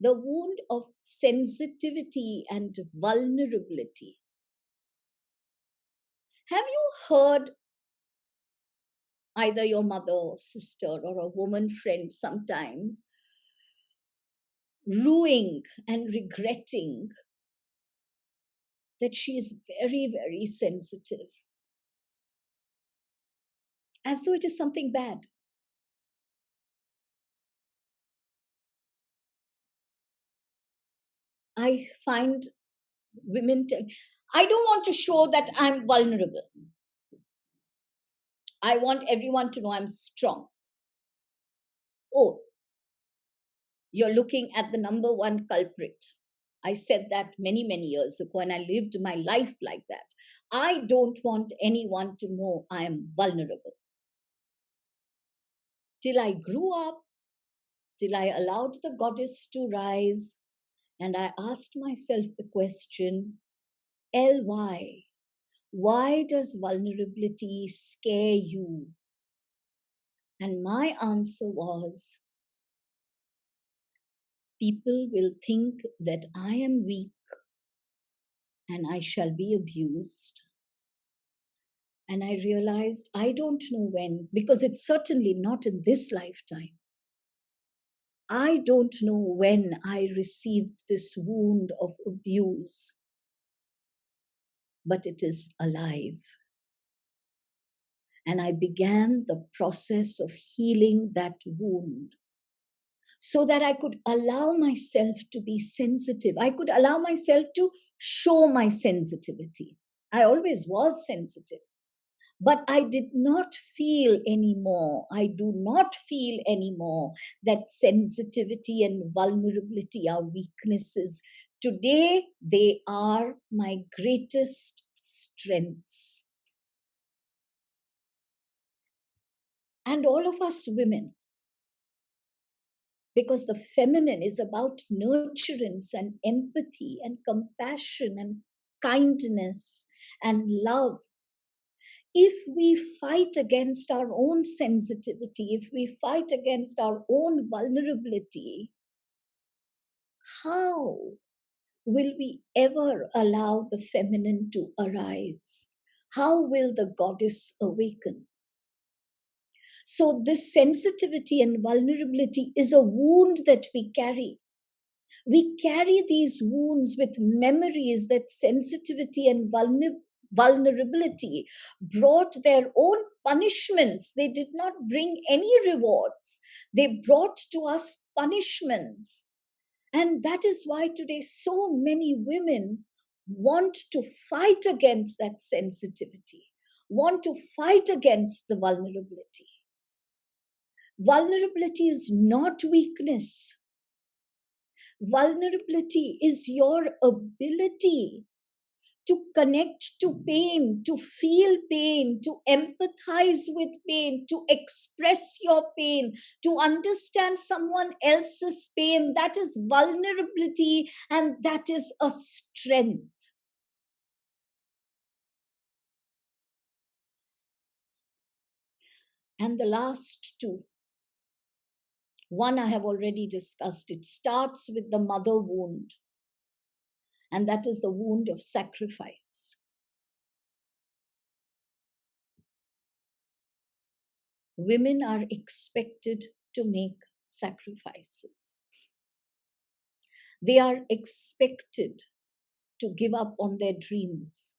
Speaker 1: the wound of sensitivity and vulnerability. Have you heard either your mother or sister or a woman friend sometimes rueing and regretting that she is very, very sensitive, as though it is something bad? I find women I don't want to show that I'm vulnerable. I want everyone to know I'm strong. Oh, you're looking at the number one culprit. I said that many, many years ago, and I lived my life like that. I don't want anyone to know I am vulnerable. Till I grew up, till I allowed the goddess to rise, and I asked myself the question, L, why does vulnerability scare you? And my answer was, people will think that I am weak and I shall be abused. And I realized I don't know when, because it's certainly not in this lifetime. I don't know when I received this wound of abuse, but it is alive. And I began the process of healing that wound so that I could allow myself to be sensitive. I could allow myself to show my sensitivity. I always was sensitive, but I did not feel anymore. I do not feel anymore that sensitivity and vulnerability are weaknesses. Today, they are my greatest strengths. And all of us women, because the feminine is about nurturance and empathy and compassion and kindness and love. If we fight against our own sensitivity, if we fight against our own vulnerability, how will we ever allow the feminine to arise? How will the goddess awaken? So, this sensitivity and vulnerability is a wound that we carry. We carry these wounds with memories that sensitivity and vulnerability brought their own punishments. They did not bring any rewards, they brought to us punishments. And that is why today so many women want to fight against that sensitivity, want to fight against the vulnerability. Vulnerability is not weakness. Vulnerability is your ability to connect to pain, to feel pain, to empathize with pain, to express your pain, to understand someone else's pain. That is vulnerability, and that is a strength. And the last two. One I have already discussed. It starts with the mother wound, and that is the wound of sacrifice. Women are expected to make sacrifices. They are expected to give up on their dreams.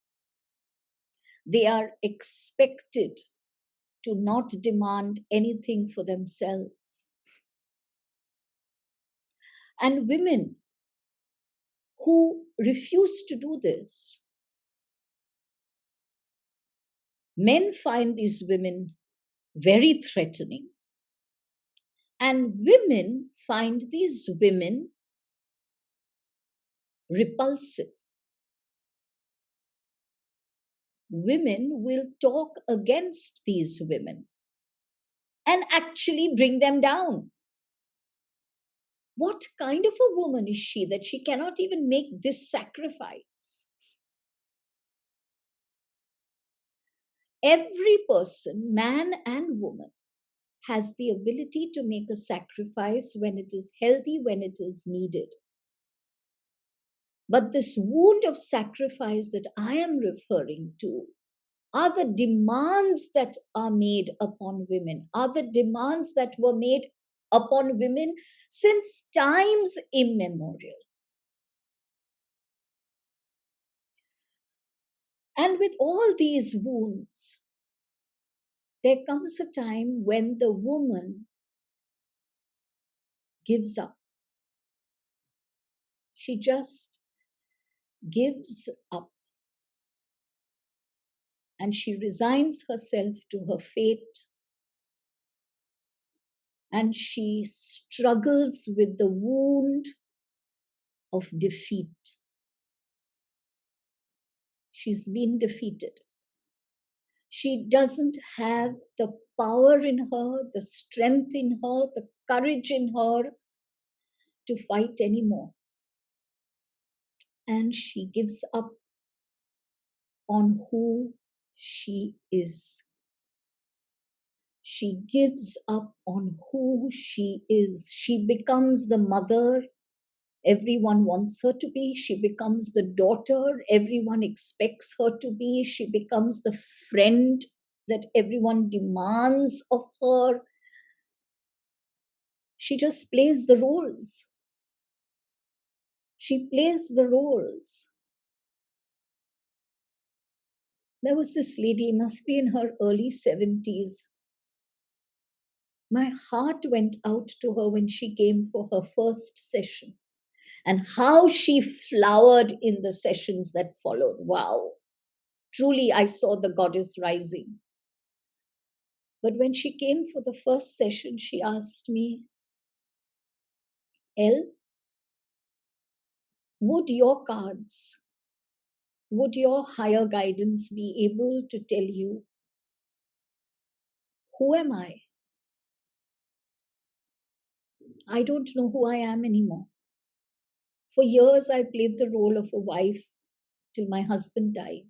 Speaker 1: They are expected to not demand anything for themselves. And women who refuse to do this, men find these women very threatening, and women find these women repulsive. Women will talk against these women and actually bring them down. What kind of a woman is she that she cannot even make this sacrifice? Every person, man and woman, has the ability to make a sacrifice when it is healthy, when it is needed. But this wound of sacrifice that I am referring to are the demands that are made upon women, are the demands that were made upon women since times immemorial. And with all these wounds, there comes a time when the woman gives up. She just gives up and she resigns herself to her fate and she struggles with the wound of defeat. She's been defeated. She doesn't have the power in her, the strength in her, the courage in her to fight anymore. And she gives up on who she is. She gives up on who she is. She becomes the mother everyone wants her to be. She becomes the daughter everyone expects her to be. She becomes the friend that everyone demands of her. She just plays the roles. She plays the roles. There was this lady, must be in her early 70s. My heart went out to her when she came for her first session. And how she flowered in the sessions that followed. Wow. Truly, I saw the goddess rising. But when she came for the first session, she asked me, Elle, would your cards, would your higher guidance be able to tell you, who am I? I don't know who I am anymore. For years, I played the role of a wife till my husband died.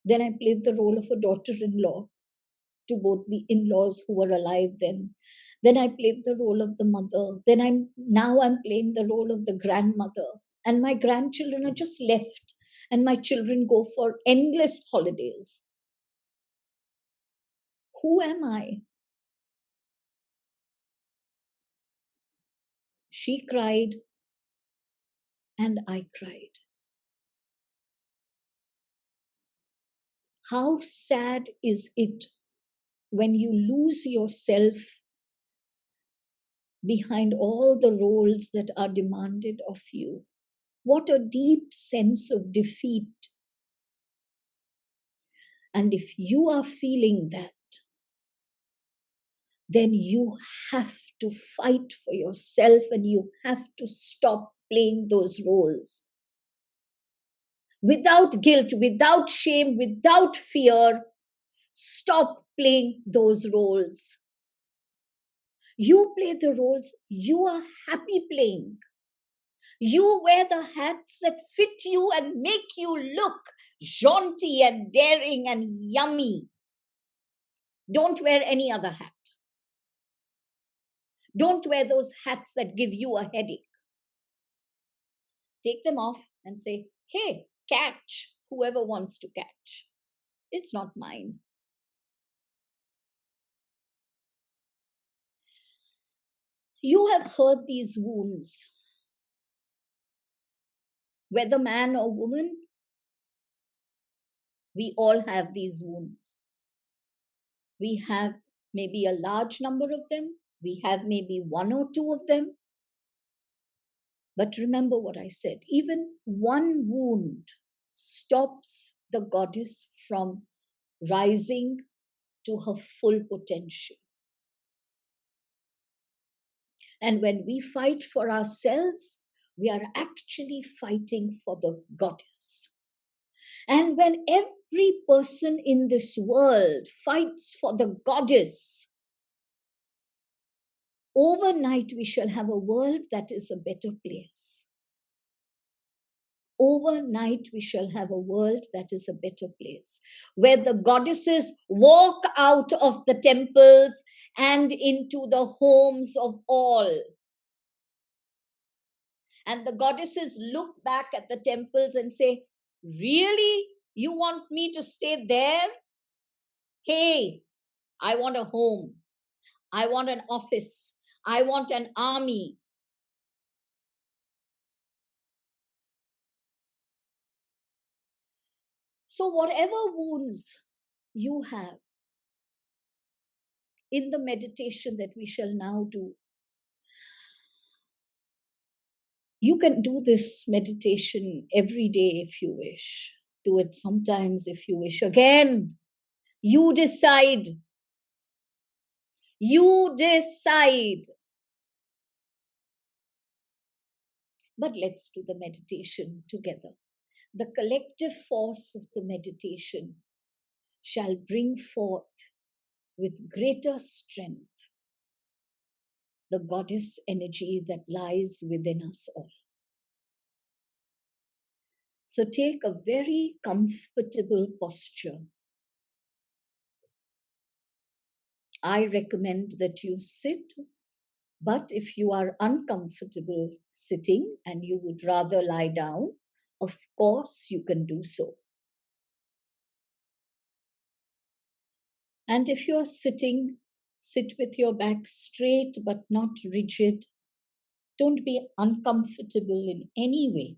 Speaker 1: Then I played the role of a daughter-in-law to both the in-laws who were alive then. Then I played the role of the mother. Now I'm playing the role of the grandmother. And my grandchildren are just left. And my children go for endless holidays. Who am I? She cried and I cried. How sad is it when you lose yourself behind all the roles that are demanded of you? What a deep sense of defeat. And if you are feeling that, then you have to fight for yourself and you have to stop playing those roles. Without guilt, without shame, without fear, stop playing those roles. You play the roles you are happy playing. You wear the hats that fit you and make you look jaunty and daring and yummy. Don't wear any other hat. Don't wear those hats that give you a headache. Take them off and say, hey, catch whoever wants to catch. It's not mine. You have heard these wounds. Whether man or woman, We all have these wounds. We have maybe a large number of them. We have maybe one or two of them. But remember what I said, even one wound stops the goddess from rising to her full potential. And when we fight for ourselves, we are actually fighting for the goddess. And when every person in this world fights for the goddess, overnight we shall have a world that is a better place. Overnight we shall have a world that is a better place, where the goddesses walk out of the temples and into the homes of all. And the goddesses look back at the temples and say, really? You want me to stay there? Hey, I want a home. I want an office. I want an army. So whatever wounds you have in the meditation that we shall now do, you can do this meditation every day if you wish. Do it sometimes if you wish. Again, you decide. You decide. But let's do the meditation together. The collective force of the meditation shall bring forth with greater strength the goddess energy that lies within us all. So take a very comfortable posture. I recommend that you sit, but if you are uncomfortable sitting and you would rather lie down, of course you can do so. And if you're sitting, sit with your back straight but not rigid. Don't be uncomfortable in any way.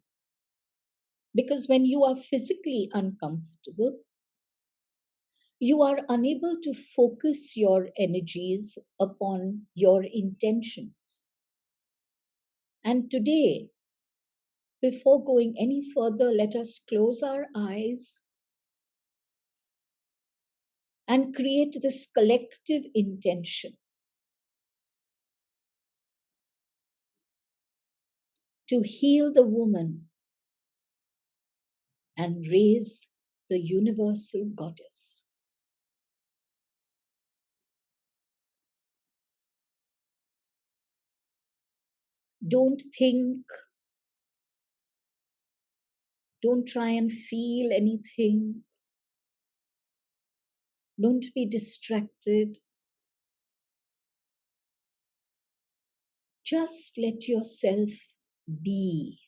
Speaker 1: Because when you are physically uncomfortable, you are unable to focus your energies upon your intentions. And today, before going any further, let us close our eyes and create this collective intention to heal the woman and raise the universal goddess. Don't think, don't try and feel anything, don't be distracted. Just let yourself be.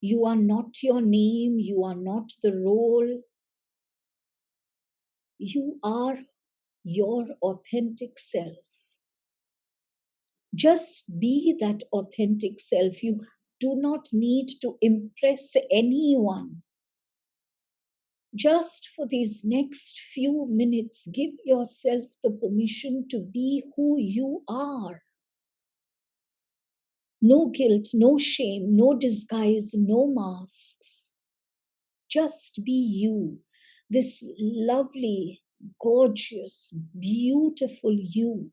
Speaker 1: You are not your name, you are not the role. You are your authentic self. Just be that authentic self. You do not need to impress anyone. Just for these next few minutes, give yourself the permission to be who you are. No guilt, no shame, no disguise, no masks. Just be you, this lovely, gorgeous, beautiful you.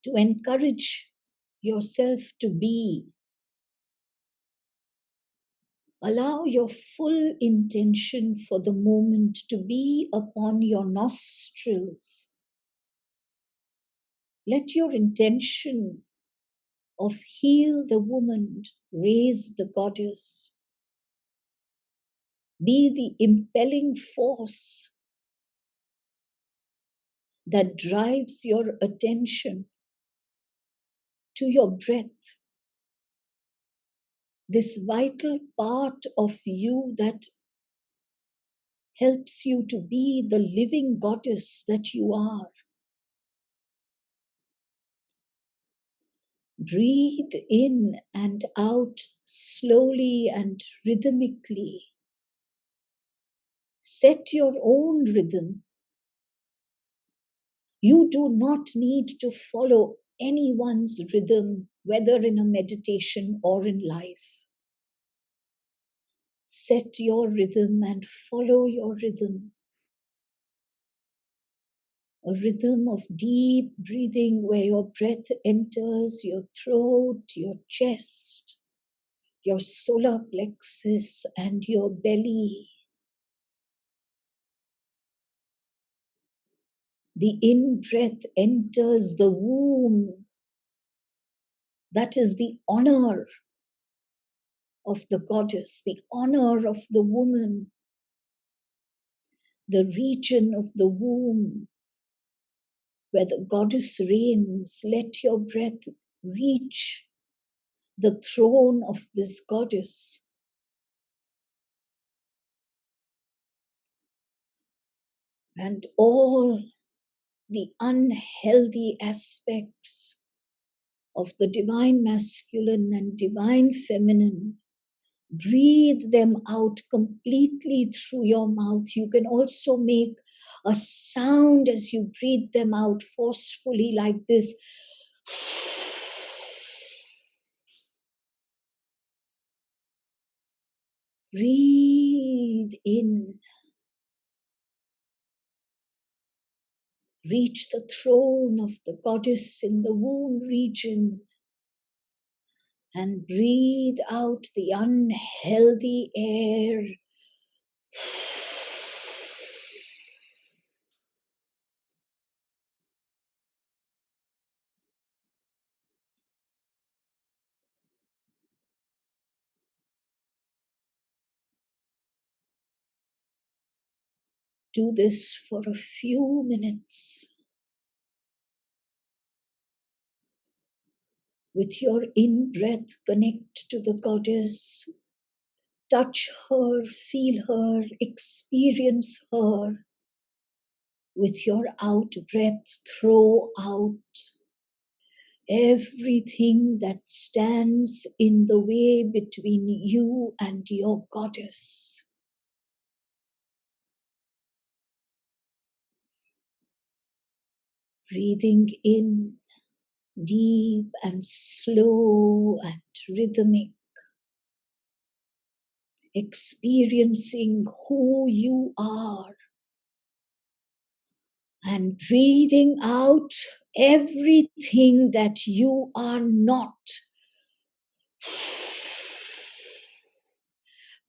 Speaker 1: To encourage yourself to be. Allow your full intention for the moment to be upon your nostrils. Let your intention of heal the woman, raise the goddess, be the impelling force that drives your attention to your breath, this vital part of you that helps you to be the living goddess that you are. Breathe in and out slowly and rhythmically. Set your own rhythm. You do not need to follow anyone's rhythm, whether in a meditation or in life. Set your rhythm and follow your rhythm. A rhythm of deep breathing where your breath enters your throat, your chest, your solar plexus, and your belly. The in-breath enters the womb. That is the honor of the goddess, the honor of the woman, the region of the womb where the goddess reigns. Let your breath reach the throne of this goddess. And all the unhealthy aspects of the divine masculine and divine feminine, breathe them out completely through your mouth. You can also make a sound as you breathe them out forcefully, like this. Breathe in. Reach the throne of the goddess in the womb region and breathe out the unhealthy air. Do this for a few minutes. With your in-breath, connect to the goddess. Touch her, feel her, experience her. With your out-breath, throw out everything that stands in the way between you and your goddess. Breathing in, deep and slow and rhythmic. Experiencing who you are. And breathing out everything that you are not.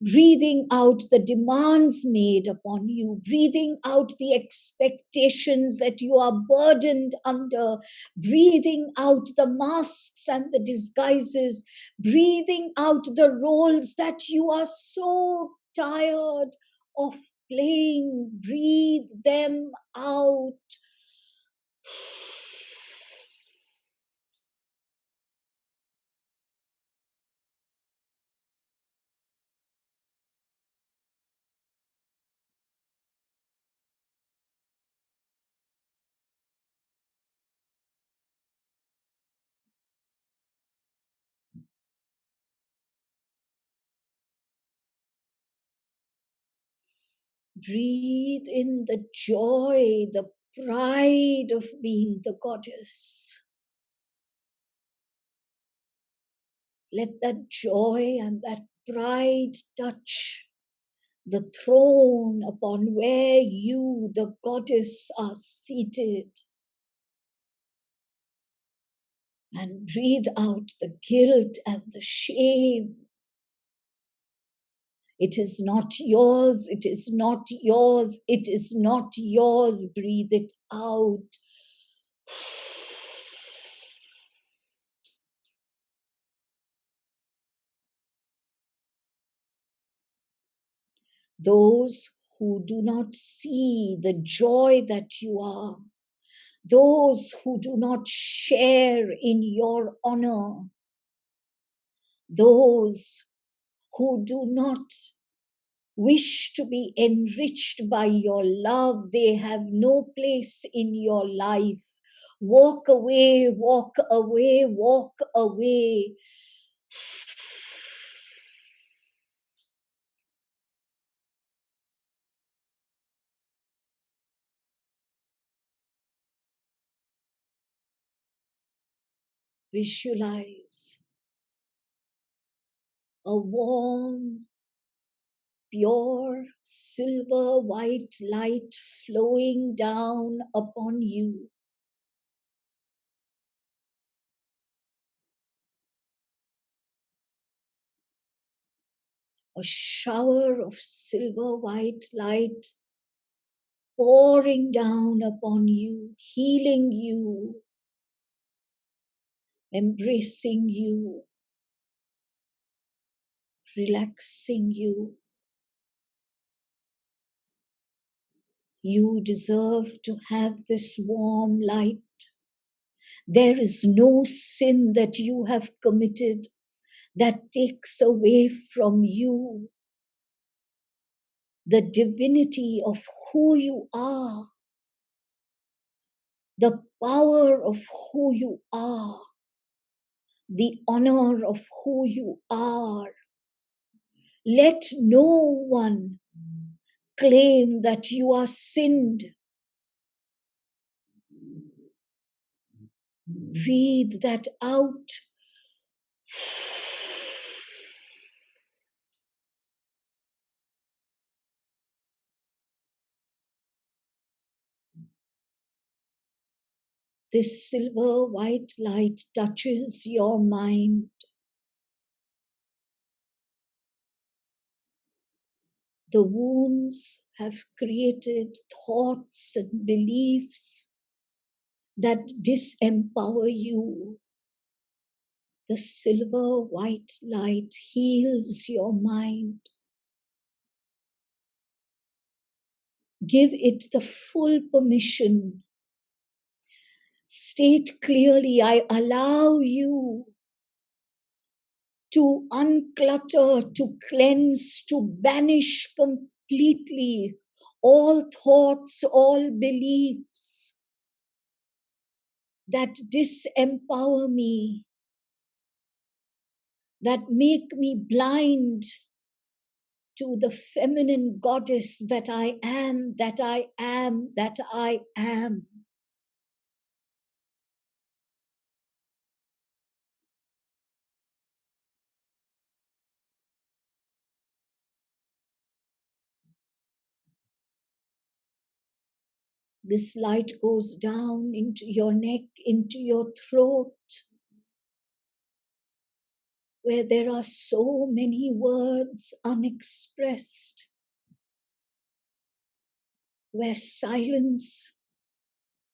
Speaker 1: Breathing out the demands made upon you, breathing out the expectations that you are burdened under, breathing out the masks and the disguises, breathing out the roles that you are so tired of playing. Breathe them out. Breathe in the joy, the pride of being the goddess. Let that joy and that pride touch the throne upon where you, the goddess, are seated. And breathe out the guilt and the shame. It is not yours, it is not yours, it is not yours. Breathe it out. Those who do not see the joy that you are, those who do not share in your honor, those who do not wish to be enriched by your love, they have no place in your life. Walk away, walk away, walk away. Visualize a warm, pure, silver white light flowing down upon you. A shower of silver white light pouring down upon you, healing you, embracing you, relaxing you. You deserve to have this warm light. There is no sin that you have committed that takes away from you the divinity of who you are, the power of who you are, the honor of who you are. Let no one claim that you are sinned. Breathe that out. This silver white light touches your mind. The wounds have created thoughts and beliefs that disempower you. The silver white light heals your mind. Give it the full permission. State clearly, I allow you to unclutter, to cleanse, to banish completely all thoughts, all beliefs that disempower me, that make me blind to the feminine goddess that I am, that I am, that I am. This light goes down into your neck, into your throat, where there are so many words unexpressed, where silence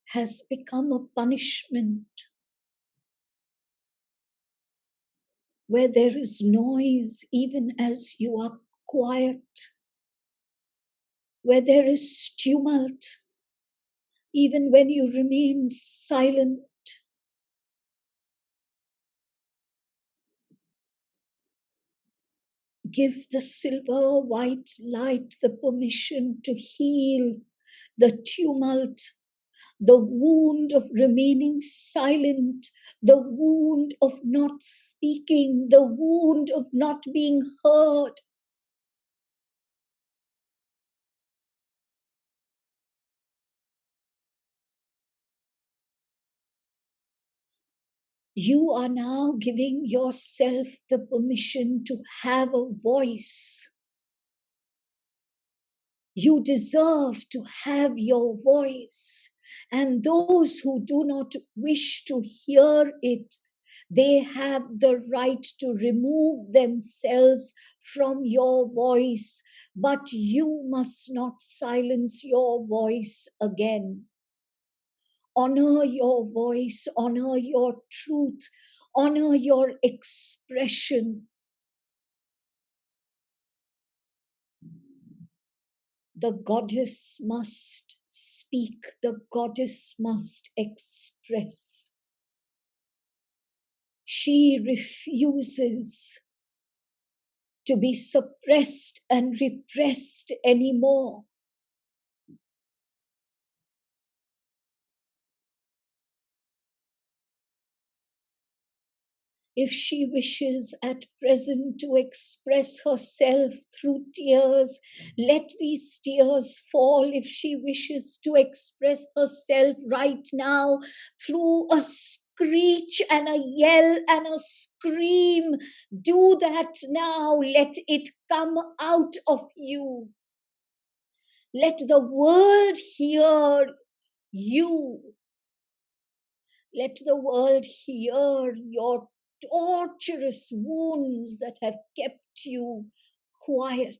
Speaker 1: has become a punishment, where there is noise even as you are quiet, where there is tumult even when you remain silent. Give the silver white light the permission to heal the tumult, the wound of remaining silent, the wound of not speaking, the wound of not being heard. You are now giving yourself the permission to have a voice. You deserve to have your voice. And those who do not wish to hear it, they have the right to remove themselves from your voice. But you must not silence your voice again. Honor your voice, honor your truth, honor your expression. The goddess must speak, the goddess must express. She refuses to be suppressed and repressed anymore. If she wishes at present to express herself through tears, let these tears fall. If she wishes to express herself right now through a screech and a yell and a scream, do that now. Let it come out of you. Let the world hear you. Let the world hear your torturous wounds that have kept you quiet.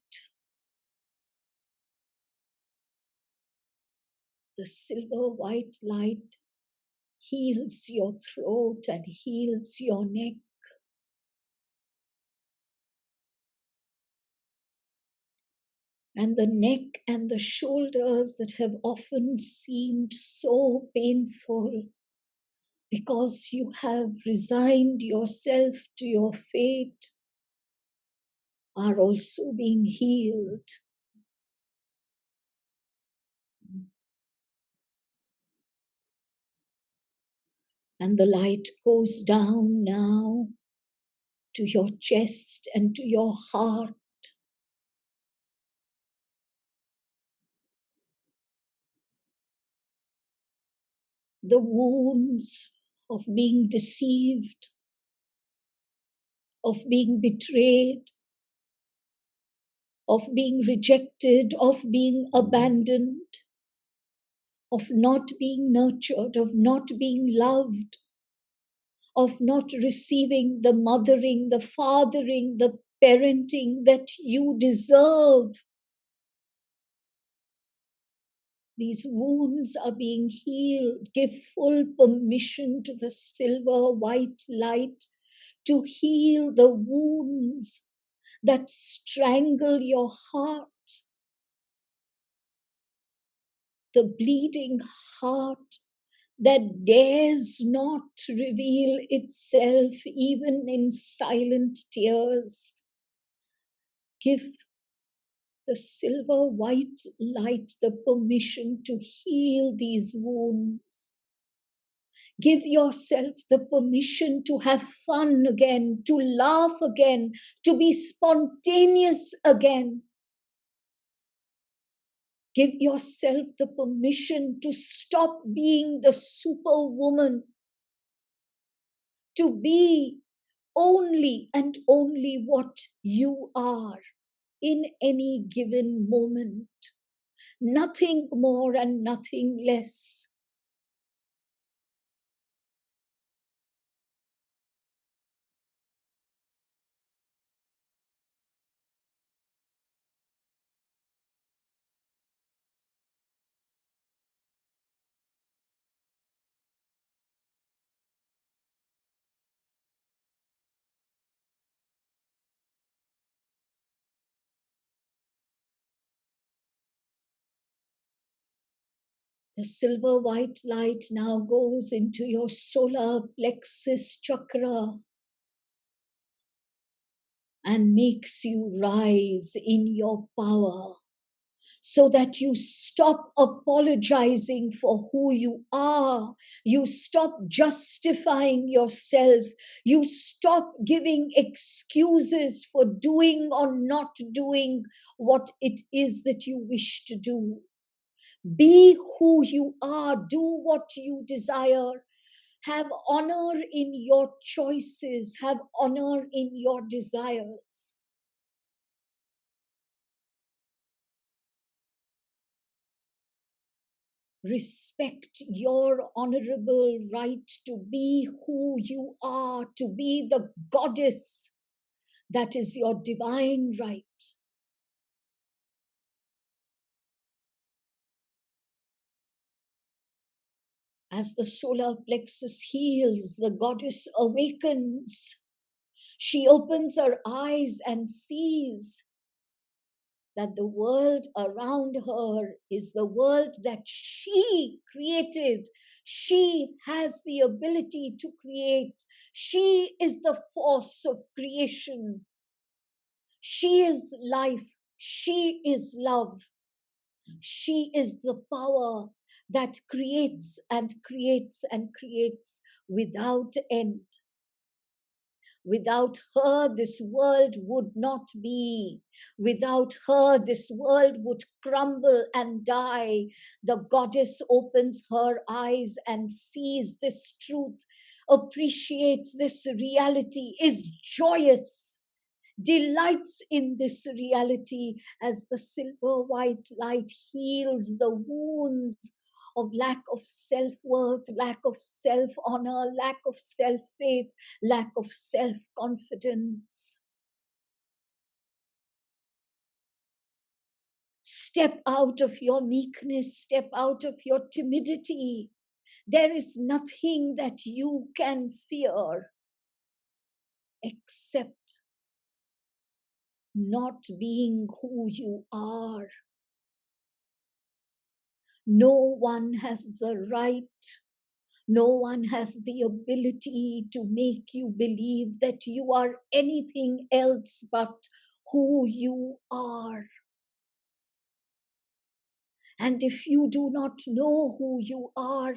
Speaker 1: The silver white light heals your throat and heals your neck. And the neck and the shoulders that have often seemed so painful because you have resigned yourself to your fate are also being healed. And the light goes down now to your chest and to your heart. The wounds of being deceived, of being betrayed, of being rejected, of being abandoned, of not being nurtured, of not being loved, of not receiving the mothering, the fathering, the parenting that you deserve. These wounds are being healed. Give full permission to the silver white light to heal the wounds that strangle your heart, the bleeding heart that dares not reveal itself even in silent tears. Give the silver white light the permission to heal these wounds. Give yourself the permission to have fun again, to laugh again, to be spontaneous again. Give yourself the permission to stop being the superwoman, to be only and only what you are in any given moment. Nothing more and nothing less. The silver white light now goes into your solar plexus chakra and makes you rise in your power, so that you stop apologizing for who you are. You stop justifying yourself. You stop giving excuses for doing or not doing what it is that you wish to do. Be who you are. Do what you desire. Have honor in your choices. Have honor in your desires. Respect your honorable right to be who you are, to be the goddess that is your divine right. As the solar plexus heals, the goddess awakens. She opens her eyes and sees that the world around her is the world that she created. She has the ability to create. She is the force of creation. She is life. She is love. She is the power that creates and creates and creates without end. Without her, this world would not be. Without her, this world would crumble and die. The goddess opens her eyes and sees this truth, appreciates this reality, is joyous, delights in this reality as the silver white light heals the wounds of lack of self-worth, lack of self-honor, lack of self-faith, lack of self-confidence. Step out of your meekness, step out of your timidity. There is nothing that you can fear except not being who you are. No one has the right, no one has the ability to make you believe that you are anything else but who you are. And if you do not know who you are,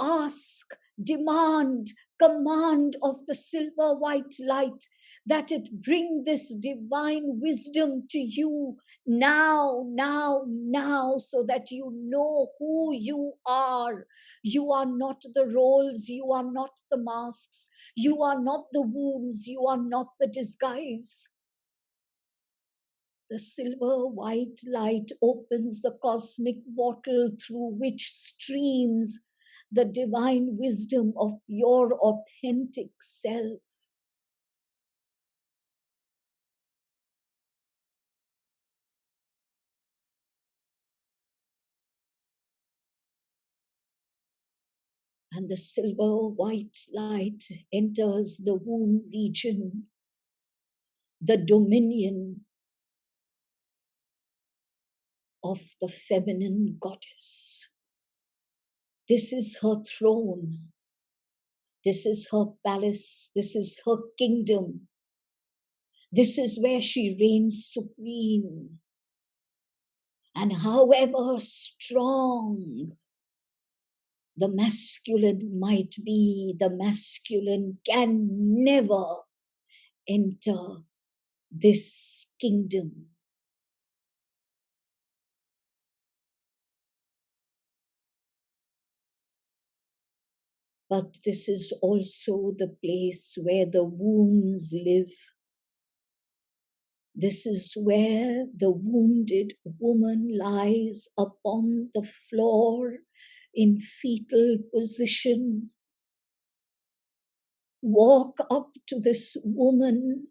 Speaker 1: ask, demand, command of the silver white light that it bring this divine wisdom to you now, now, now, so that you know who you are. You are not the roles, you are not the masks, you are not the wounds, you are not the disguise. The silver white light opens the cosmic bottle through which streams the divine wisdom of your authentic self. And the silver white light enters the womb region, the dominion of the feminine goddess. This is her throne. This is her palace. This is her kingdom. This is where she reigns supreme. And however strong the masculine might be, the masculine can never enter this kingdom. But this is also the place where the wounds live. This is where the wounded woman lies upon the floor in fetal position. Walk up to this woman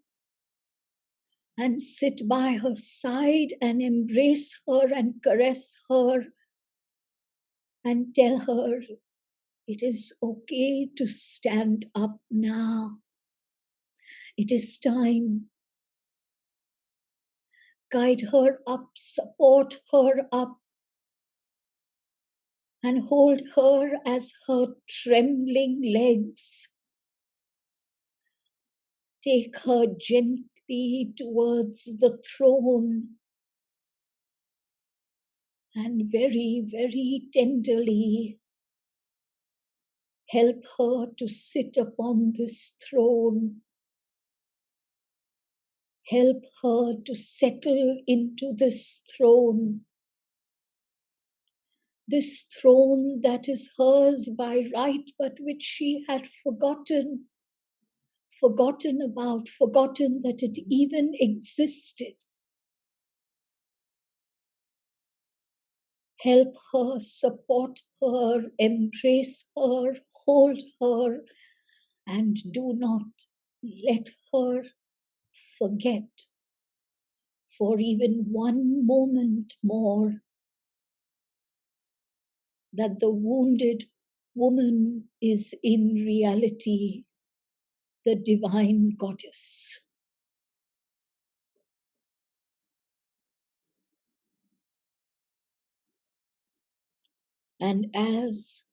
Speaker 1: and sit by her side and embrace her and caress her and tell her it is okay to stand up now. It is time. Guide her up, support her up, and hold her as her trembling legs take her gently towards the throne and very, very tenderly help her to sit upon this throne. Help her to settle into this throne that is hers by right, but which she had forgotten about, forgotten that it even existed. Help her, support her, embrace her, hold her, and do not let her forget for even one moment more that the wounded woman is in reality the divine goddess. And as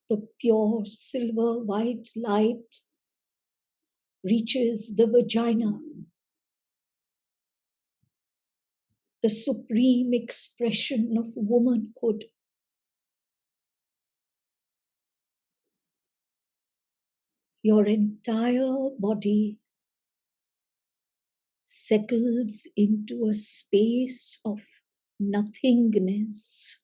Speaker 1: the pure silver white light reaches the vagina, the supreme expression of womanhood, Your entire body settles into a space of nothingness.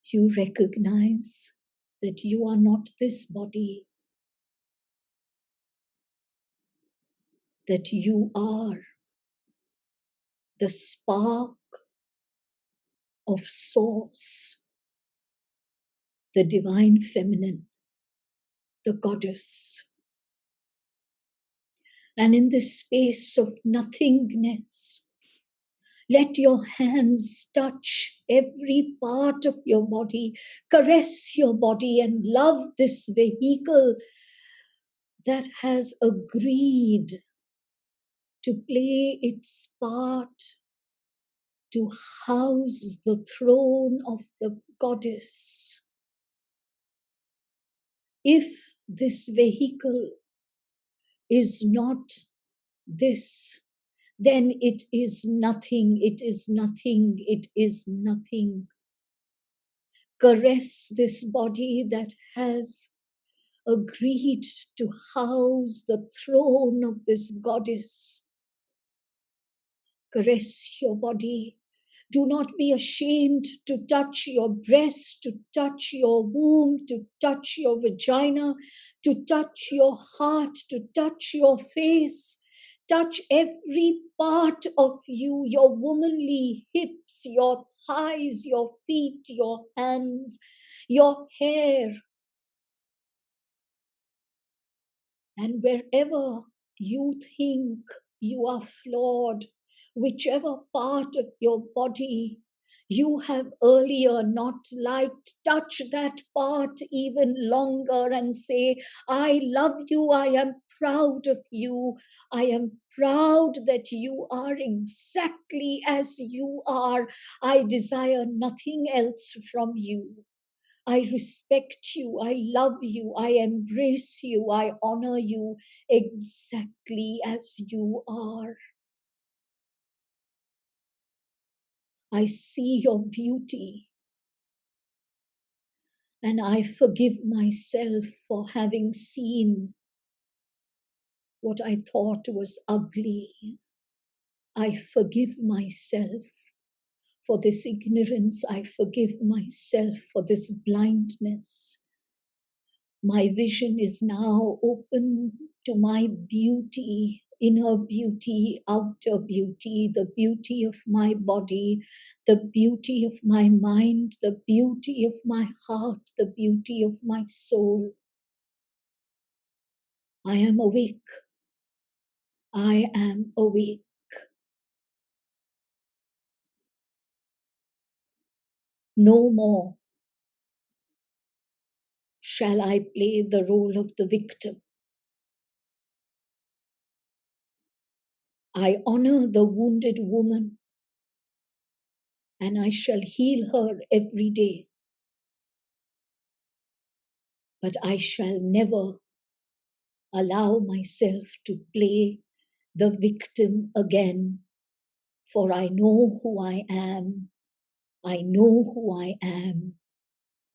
Speaker 1: You recognize that you are not this body, that you are the spark of Source, the divine feminine, the goddess. And in this space of nothingness, let your hands touch every part of your body, caress your body, and love this vehicle that has agreed to play its part to house the throne of the goddess. If this vehicle is not this, then it is nothing, it is nothing, it is nothing. Caress this body that has agreed to house the throne of this goddess. Caress your body. Do not be ashamed to touch your breast, to touch your womb, to touch your vagina, to touch your heart, to touch your face. Touch every part of you, your womanly hips, your thighs, your feet, your hands, your hair. And wherever you think you are flawed, whichever part of your body you have earlier not liked, touch that part even longer and say, I love you, I am proud of you, I am proud that you are exactly as you are. I desire nothing else from you. I respect you, I love you, I embrace you, I honor you exactly as you are. I see your beauty and I forgive myself for having seen what I thought was ugly. I forgive myself for this ignorance. I forgive myself for this blindness. My vision is now open to my beauty, inner beauty, outer beauty, the beauty of my body, the beauty of my mind, the beauty of my heart, the beauty of my soul. I am awake. I am awake. No more shall I play the role of the victim. I honor the wounded woman and I shall heal her every day. But I shall never allow myself to play the victim again, for I know who I am. I know who I am.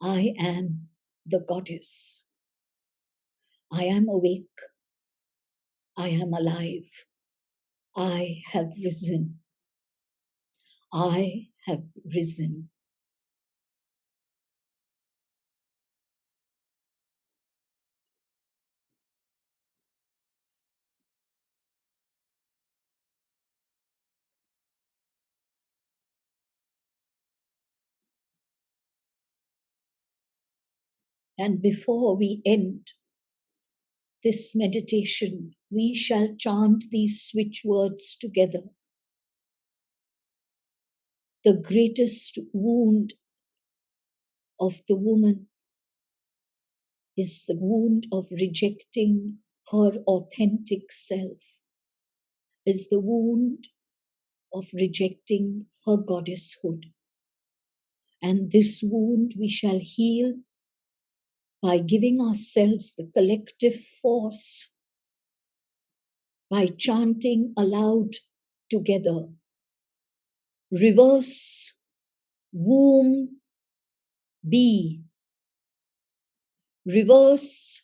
Speaker 1: I am the goddess. I am awake. I am alive. I have risen. I have risen. And before we end this meditation, we shall chant these switch words together. The greatest wound of the woman is the wound of rejecting her authentic self, is the wound of rejecting her goddesshood. And this wound we shall heal by giving ourselves the collective force, by chanting aloud together. Reverse womb be. Reverse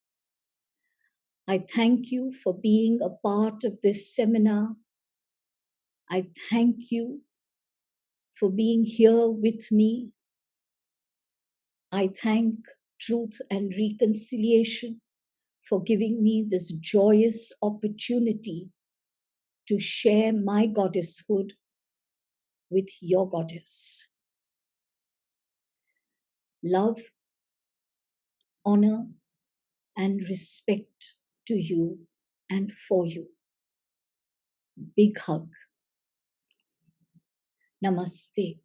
Speaker 1: I thank you for being a part of this seminar. I thank you for being here with me. I thank Truth and Reconciliation for giving me this joyous opportunity to share my goddesshood with your goddess. Love, honor, and respect to you and for you. Big hug. Namaste.